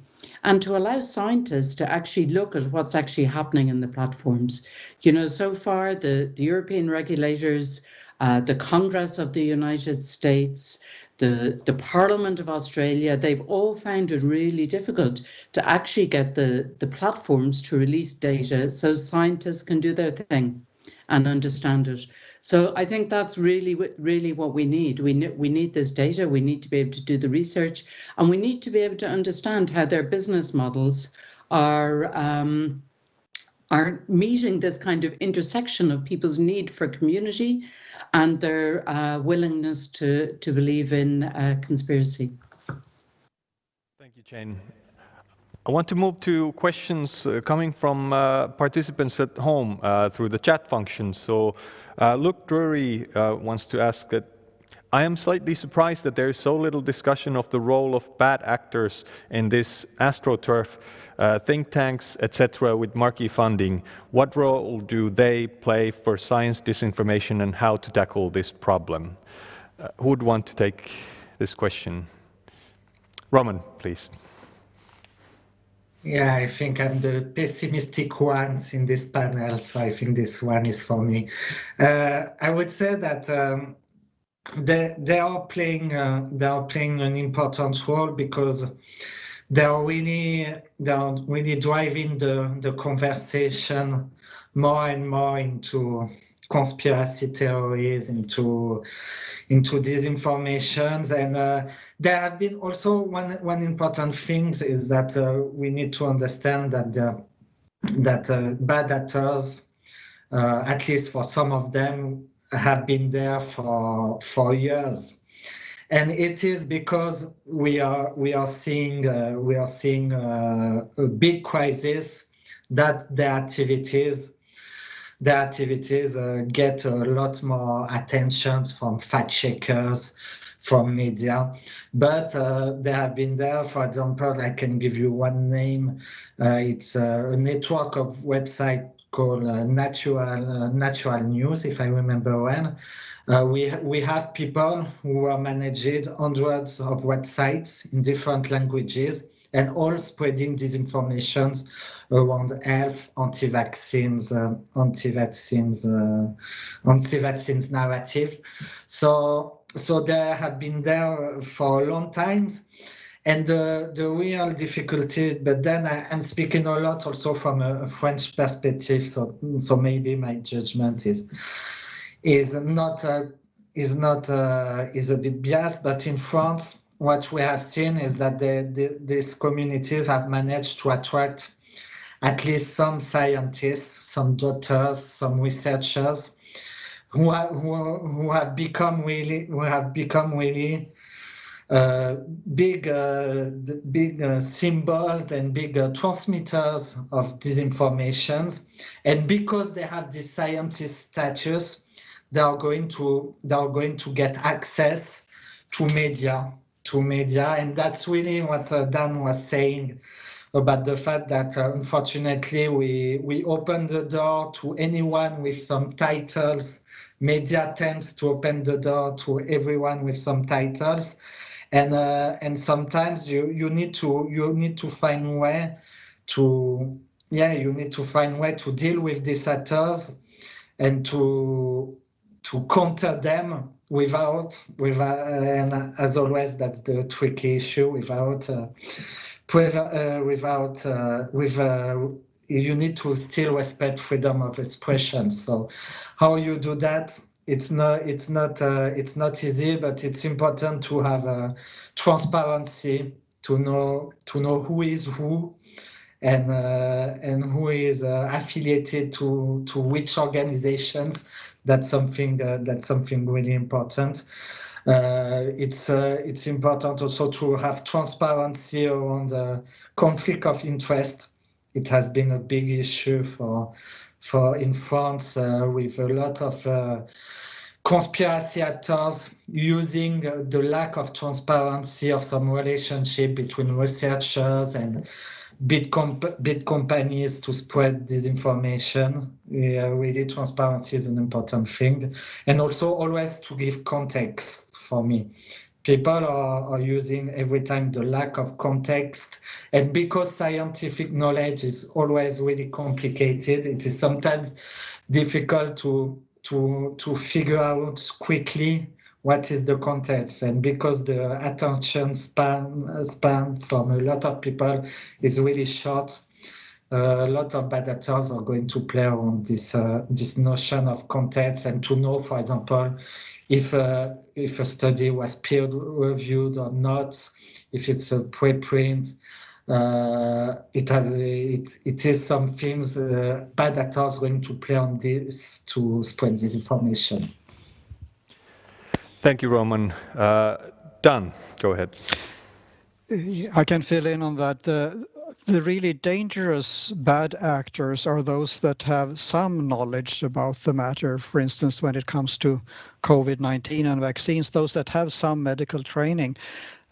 and to allow scientists to actually look at what's actually happening in the platforms. You know, so far the European regulators, the Congress of the United States, the Parliament of Australia, they've all found it really difficult to actually get the platforms to release data so scientists can do their thing and understand it. So I think that's really what we need. We need this data. We need to be able to do the research, and we need to be able to understand how their business models are meeting this kind of intersection of people's need for community and their willingness to believe in conspiracy. Thank you, Jane. I want to move to questions coming from participants at home through the chat function. So Luke Drury wants to ask that I am slightly surprised that there is so little discussion of the role of bad actors in this AstroTurf, think tanks, etc. with marquee funding. What role do they play for science disinformation and how to tackle this problem? Who would want to take this question? Roman, please. Yeah, I think I'm the pessimistic ones in this panel, so I think this one is for me. I would say that they are playing an important role because they are really driving the conversation more and more into conspiracy theories, into disinformations, and there have been also one important thing is that we need to understand that bad actors, at least for some of them, have been there for years, and it is because we are seeing a big crisis that their activities get a lot more attention from fact checkers, from media, but they have been there. For example, I can give you one name. It's a network of websites called Natural News, if I remember well. We have people who are managed hundreds of websites in different languages and all spreading disinformation around health, anti-vaccines narratives. So they have been there for a long time. And the real difficulty, but then I'm speaking a lot also from a French perspective, so maybe my judgment is a bit biased, but in France, what we have seen is that these communities have managed to attract at least some scientists, some doctors, some researchers who have become really big symbols and big transmitters of disinformation, and because they have this scientist status, they are going to get access to media, and that's really what Dan was saying about the fact that unfortunately we open the door to anyone with some titles. Media tends to open the door to everyone with some titles, and sometimes you need to find a way to deal with these actors and to counter them without and as always that's the tricky issue, without you need to still respect freedom of expression. So how you do that? It's not easy, but it's important to have transparency, to know who is who, and who is affiliated to which organizations. That's something really important. It's important also to have transparency around the conflict of interest. It has been a big issue for in France with a lot of conspiracy actors using the lack of transparency of some relationship between researchers and big companies to spread disinformation. Really, transparency is an important thing, and also always to give context. For me, people are using every time the lack of context, and because scientific knowledge is always really complicated, it is sometimes difficult to figure out quickly what is the context, and because the attention span from a lot of people is really short, a lot of bad actors are going to play on this notion of context, and to know, for example, if a study was peer reviewed or not, if it's a preprint, it is some things bad actors going to play on this to spread disinformation. Thank you, Roman. Dan, go ahead. I can fill in on that. The really dangerous bad actors are those that have some knowledge about the matter. For instance, when it comes to COVID-19 and vaccines, those that have some medical training.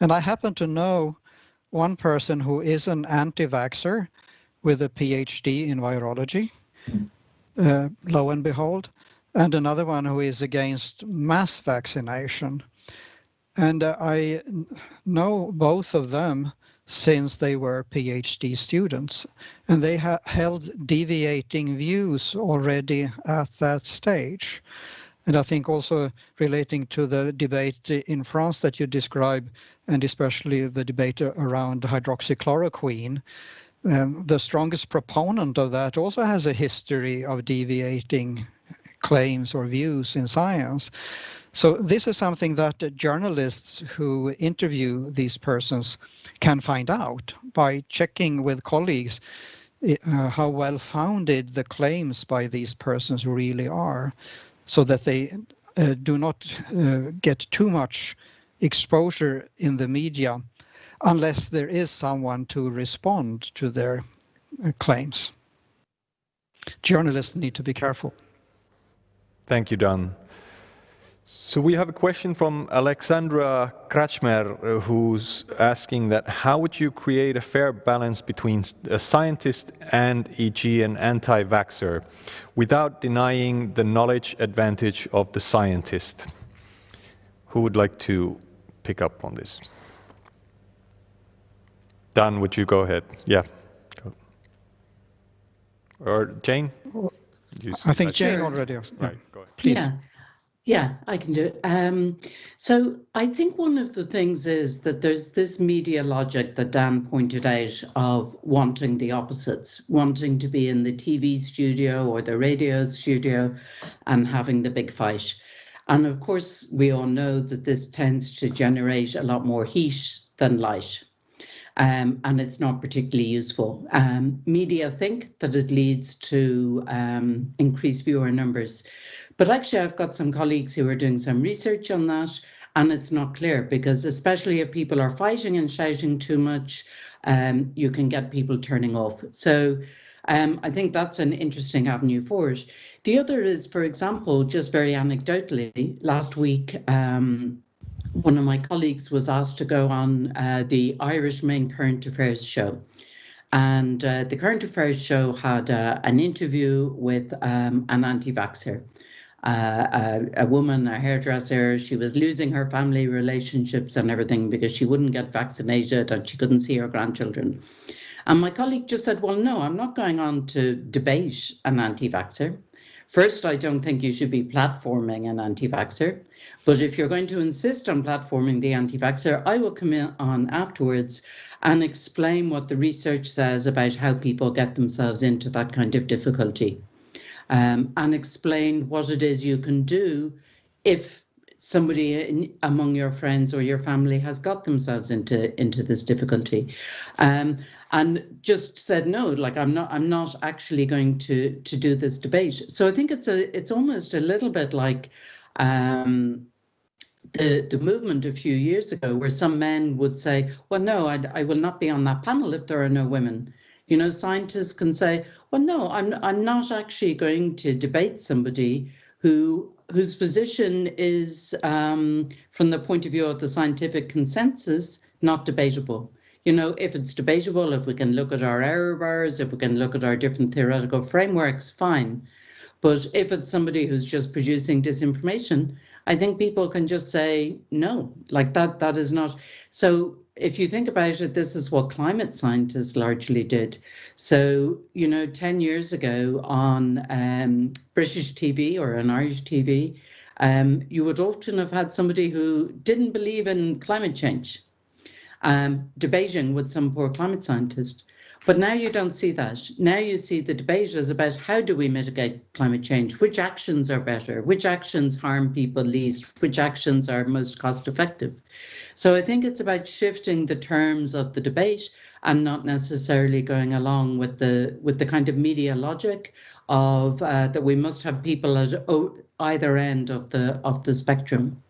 And I happen to know one person who is an anti-vaxxer with a PhD in virology, lo and behold, and another one who is against mass vaccination. And I know both of them since they were PhD students, and they held deviating views already at that stage. And I think also relating to the debate in France that you describe, and especially the debate around hydroxychloroquine, the strongest proponent of that also has a history of deviating claims or views in science. So this is something that journalists who interview these persons can find out by checking with colleagues how well-founded the claims by these persons really are, so that they do not get too much exposure in the media unless there is someone to respond to their claims. Journalists need to be careful. Thank you, Dan. So we have a question from Alexandra Krachmer, who's asking that how would you create a fair balance between a scientist and, e.g., an anti-vaxxer without denying the knowledge advantage of the scientist? Who would like to pick up on this? Dan, would you go ahead? Yeah. Or Jane? I think Jane already. Right, go ahead. Please. Yeah, I can do it. So I think one of the things is that there's this media logic that Dan pointed out of wanting the opposites, wanting to be in the TV studio or the radio studio and having the big fight. And of course, we all know that this tends to generate a lot more heat than light. And it's not particularly useful. Media think that it leads to increased viewer numbers. But actually, I've got some colleagues who are doing some research on that, and it's not clear, because especially if people are fighting and shouting too much, you can get people turning off. So I think that's an interesting avenue for it. The other is, for example, just very anecdotally, last week, one of my colleagues was asked to go on the Irish Main Current Affairs show. And the Current Affairs show had an interview with an anti-vaxxer. A woman, a hairdresser. She was losing her family relationships and everything because she wouldn't get vaccinated and she couldn't see her grandchildren. And my colleague just said, well, no, I'm not going on to debate an anti-vaxxer. First, I don't think you should be platforming an anti-vaxxer. But if you're going to insist on platforming the anti-vaxxer, I will come in on afterwards and explain what the research says about how people get themselves into that kind of difficulty, and explain what it is you can do if somebody among your friends or your family has got themselves into this difficulty. And just said no, like I'm not actually going to do this debate. So I think it's almost a little bit like the movement a few years ago, where some men would say, well, no, I will not be on that panel if there are no women. You know, scientists can say, well, no, I'm not actually going to debate somebody whose position is, from the point of view of the scientific consensus, not debatable. You know, if it's debatable, if we can look at our error bars, if we can look at our different theoretical frameworks, fine. But if it's somebody who's just producing disinformation, I think people can just say no, like that is not. So if you think about it, this is what climate scientists largely did. So, you know, 10 years ago on British TV or on Irish TV, you would often have had somebody who didn't believe in climate change, debating with some poor climate scientist. But now you don't see that. Now you see the debate is about how do we mitigate climate change? Which actions are better? Which actions harm people least? Which actions are most cost effective? So I think it's about shifting the terms of the debate and not necessarily going along with the kind of media logic of that we must have people at either end of the spectrum.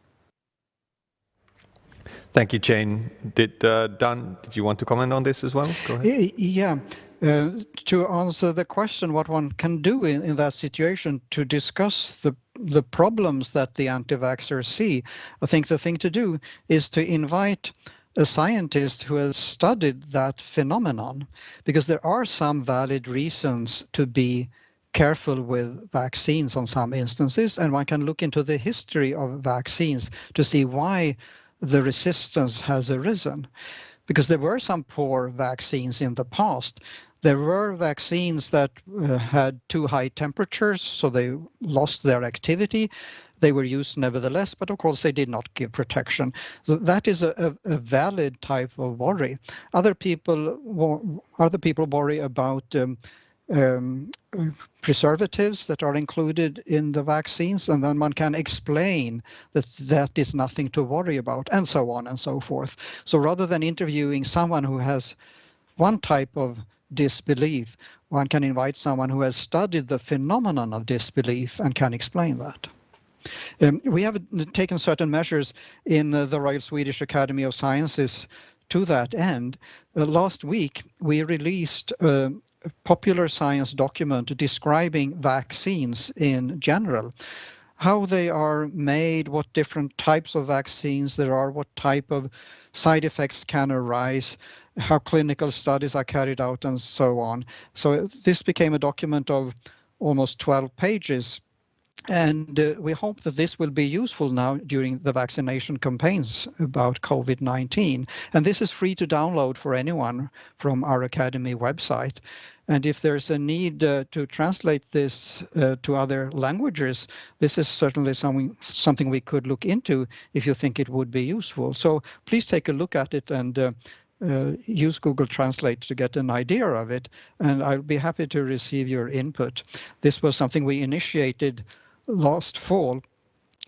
Thank you, Jane. Dan, did you want to comment on this as well? Go ahead. Yeah. To answer the question, what one can do in that situation to discuss the problems that the anti-vaxxers see, I think the thing to do is to invite a scientist who has studied that phenomenon, because there are some valid reasons to be careful with vaccines on some instances, and one can look into the history of vaccines to see why the resistance has arisen. Because there were some poor vaccines in the past. There were vaccines that had too high temperatures, so they lost their activity. They were used nevertheless, but of course they did not give protection. So that is a valid type of worry. Other people worry about preservatives that are included in the vaccines, and then one can explain that is nothing to worry about, and so on and so forth. So rather than interviewing someone who has one type of disbelief, one can invite someone who has studied the phenomenon of disbelief and can explain that. We have taken certain measures in the Royal Swedish Academy of Sciences to that end. Last week, we released a popular science document describing vaccines in general, how they are made, what different types of vaccines there are, what type of side effects can arise, how clinical studies are carried out, and so on. So this became a document of almost 12 pages. And we hope that this will be useful now during the vaccination campaigns about COVID-19. And this is free to download for anyone from our Academy website. And if there's a need to translate this to other languages, this is certainly something we could look into if you think it would be useful. So please take a look at it and use Google Translate to get an idea of it. And I'll be happy to receive your input. This was something we initiated last fall,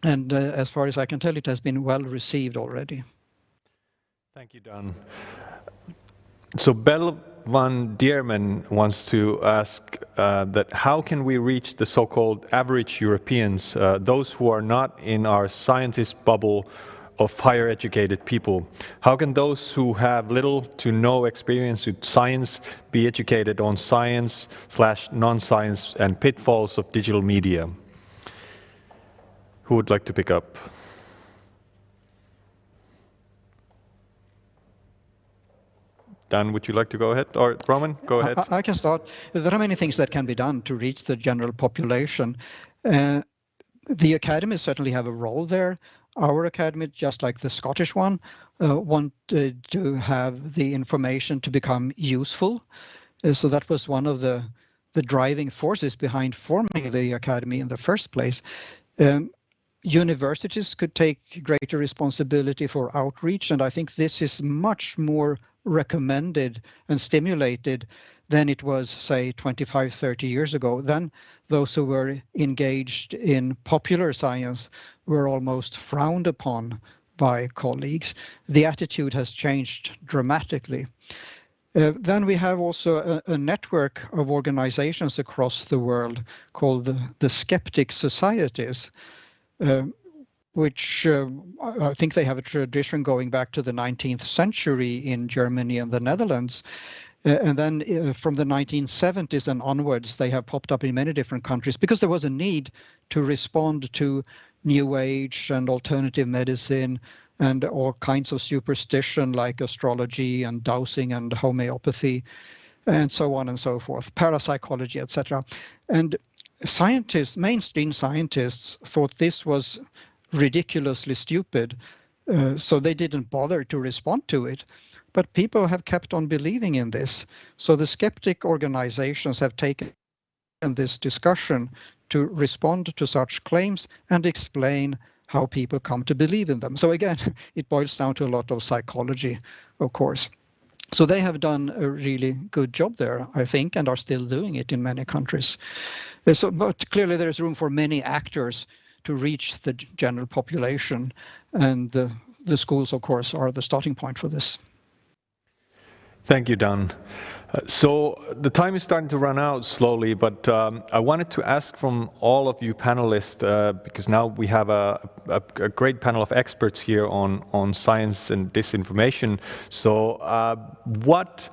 and as far as I can tell, it has been well received already. Thank you, Dan. So Bell van Diermen wants to ask that how can we reach the so-called average Europeans, those who are not in our scientist bubble of higher educated people? How can those who have little to no experience with science be educated on science/non-science and pitfalls of digital media? Who would like to pick up? Dan, would you like to go ahead? Or Roman, go ahead. I can start. There are many things that can be done to reach the general population. The academies certainly have a role there. Our academy, just like the Scottish one, wanted to have the information to become useful. So that was one of the the driving forces behind forming the academy in the first place. Universities could take greater responsibility for outreach, and I think this is much more recommended and stimulated than it was, say, 25, 30 years ago. Then those who were engaged in popular science were almost frowned upon by colleagues. The attitude has changed dramatically. Then we have also a network of organizations across the world called the Skeptic Societies, which I think they have a tradition going back to the 19th century in Germany and the Netherlands. And then from the 1970s and onwards, they have popped up in many different countries because there was a need to respond to New Age and alternative medicine and all kinds of superstition like astrology and dowsing and homeopathy and so on and so forth, parapsychology, etc. And scientists, mainstream scientists, thought this was ridiculously stupid, so they didn't bother to respond to it. But people have kept on believing in this. So the skeptic organizations have taken this discussion to respond to such claims and explain how people come to believe in them. So again, it boils down to a lot of psychology, of course. So they have done a really good job there, I think, and are still doing it in many countries. But clearly there is room for many actors to reach the general population, and the schools, of course, are the starting point for this. Thank you, Dan. So the time is starting to run out slowly, but I wanted to ask from all of you panelists, because now we have a great panel of experts here on science and disinformation. So what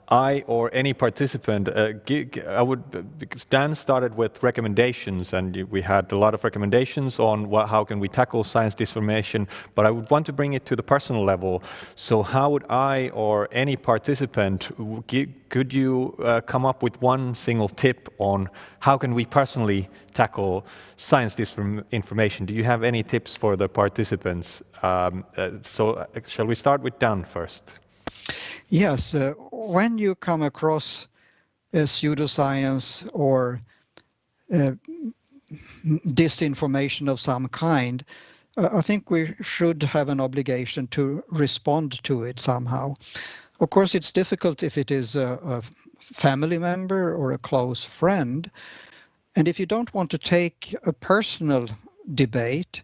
I or any participant, because Dan started with recommendations, and we had a lot of recommendations on how can we tackle science disinformation, but I would want to bring it to the personal level. So how would I or any participant, could you come up with one single tip on how can we personally tackle science disinformation? Do you have any tips for the participants? So shall we start with Dan first? Yes, when you come across pseudoscience or disinformation of some kind, I think we should have an obligation to respond to it somehow. Of course, it's difficult if it is a family member or a close friend. And if you don't want to take a personal debate,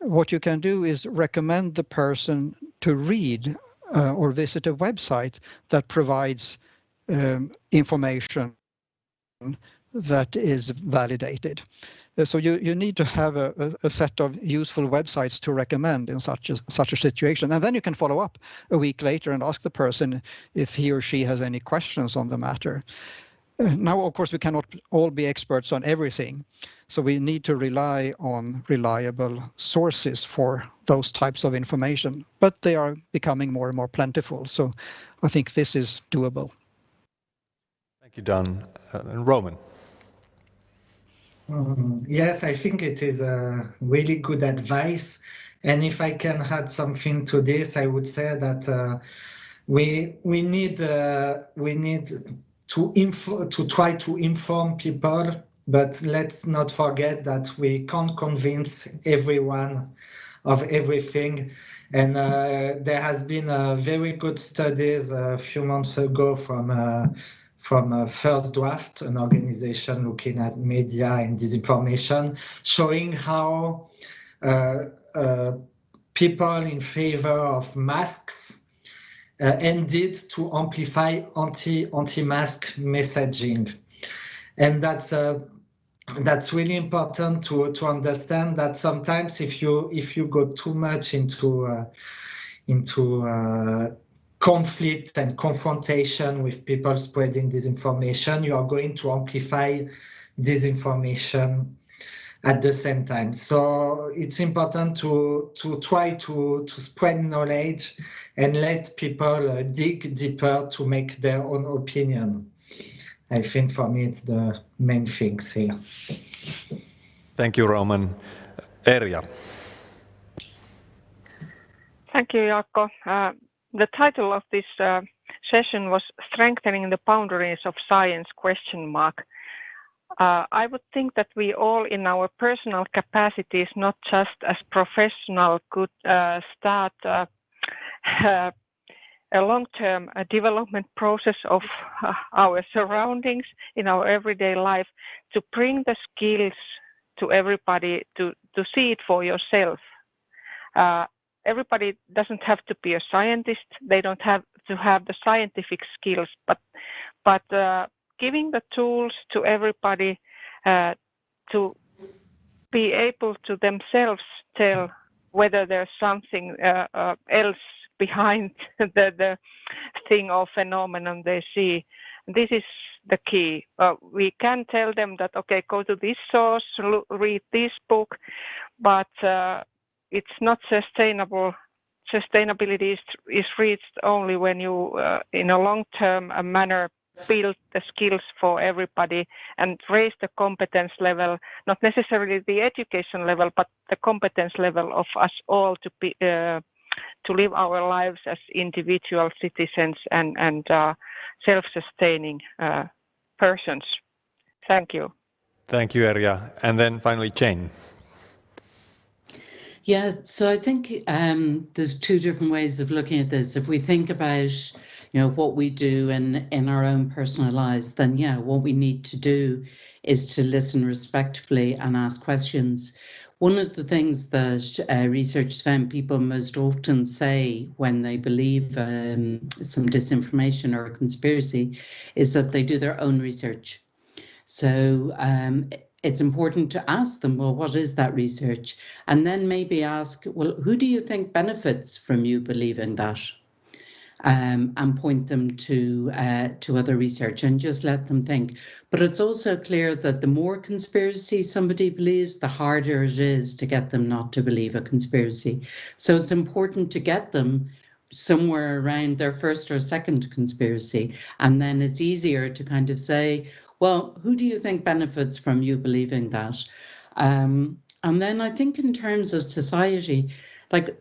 what you can do is recommend the person to read or visit a website that provides information that is validated. So you need to have a set of useful websites to recommend in such a situation. And then you can follow up a week later and ask the person if he or she has any questions on the matter. Now, of course, we cannot all be experts on everything. So we need to rely on reliable sources for those types of information, but they are becoming more and more plentiful. So I think this is doable. Thank you, Dan. And Roman. Yes, I think it is a really good advice. And if I can add something to this, I would say that we need to try to inform people, but let's not forget that we can't convince everyone of everything. And there has been very good studies a few months ago from First Draft, an organization looking at media and disinformation, showing how people in favor of masks ended to amplify anti-mask messaging. And that's really important to understand that sometimes if you go too much into conflict and confrontation with people spreading disinformation, you are going to amplify disinformation at the same time. So it's important to try to spread knowledge and let people dig deeper to make their own opinion. I think for me it's the main things here. Thank you, Roman. Erja. Thank you, Jaakko. The title of this session was Strengthening the Boundaries of Science ? I would think that we all in our personal capacities, not just as professional, could start a long-term development process of our surroundings in our everyday life to bring the skills to everybody to see it for yourself. Everybody doesn't have to be a scientist. They don't have to have the scientific skills, but giving the tools to everybody to be able to themselves tell whether there's something else behind the thing or phenomenon they see. This is the key. We can tell them that, okay, go to this source, read this book, but it's not sustainable. Sustainability is reached only when you, in a long-term manner, build the skills for everybody and raise the competence level, not necessarily the education level, but the competence level of us all to be to live our lives as individual citizens and self-sustaining persons. Thank you. Thank you, Erja. And then finally, Jane. Yeah, so I think there's two different ways of looking at this. If we think about, what we do in our own personal lives, then yeah, what we need to do is to listen respectfully and ask questions. One of the things that research found people most often say when they believe some disinformation or a conspiracy is that they do their own research. So it's important to ask them, well, what is that research? And then maybe ask, well, who do you think benefits from you believing that? And point them to other research and just let them think. But it's also clear that the more conspiracy somebody believes, the harder it is to get them not to believe a conspiracy. So it's important to get them somewhere around their first or second conspiracy. And then it's easier to kind of say, well, who do you think benefits from you believing that? And then I think in terms of society, like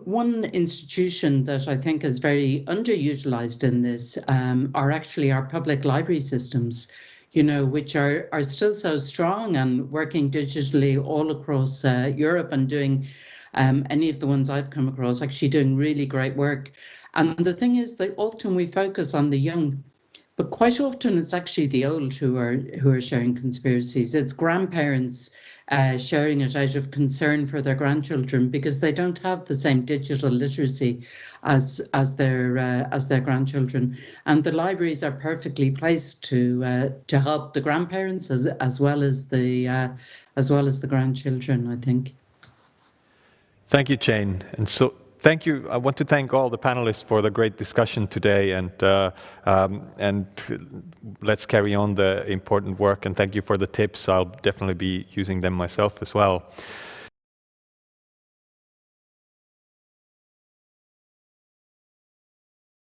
one institution that I think is very underutilized in this are actually our public library systems, which are still so strong and working digitally all across Europe and doing any of the ones I've come across, actually doing really great work. And the thing is that often we focus on the young, but quite often it's actually the old who are sharing conspiracies. It's grandparents sharing it out of concern for their grandchildren because they don't have the same digital literacy as their grandchildren. And the libraries are perfectly placed to help the grandparents as well as the grandchildren, I think. Thank you, Jane. And so thank you. I want to thank all the panelists for the great discussion today, and let's carry on the important work. And thank you for the tips. I'll definitely be using them myself as well.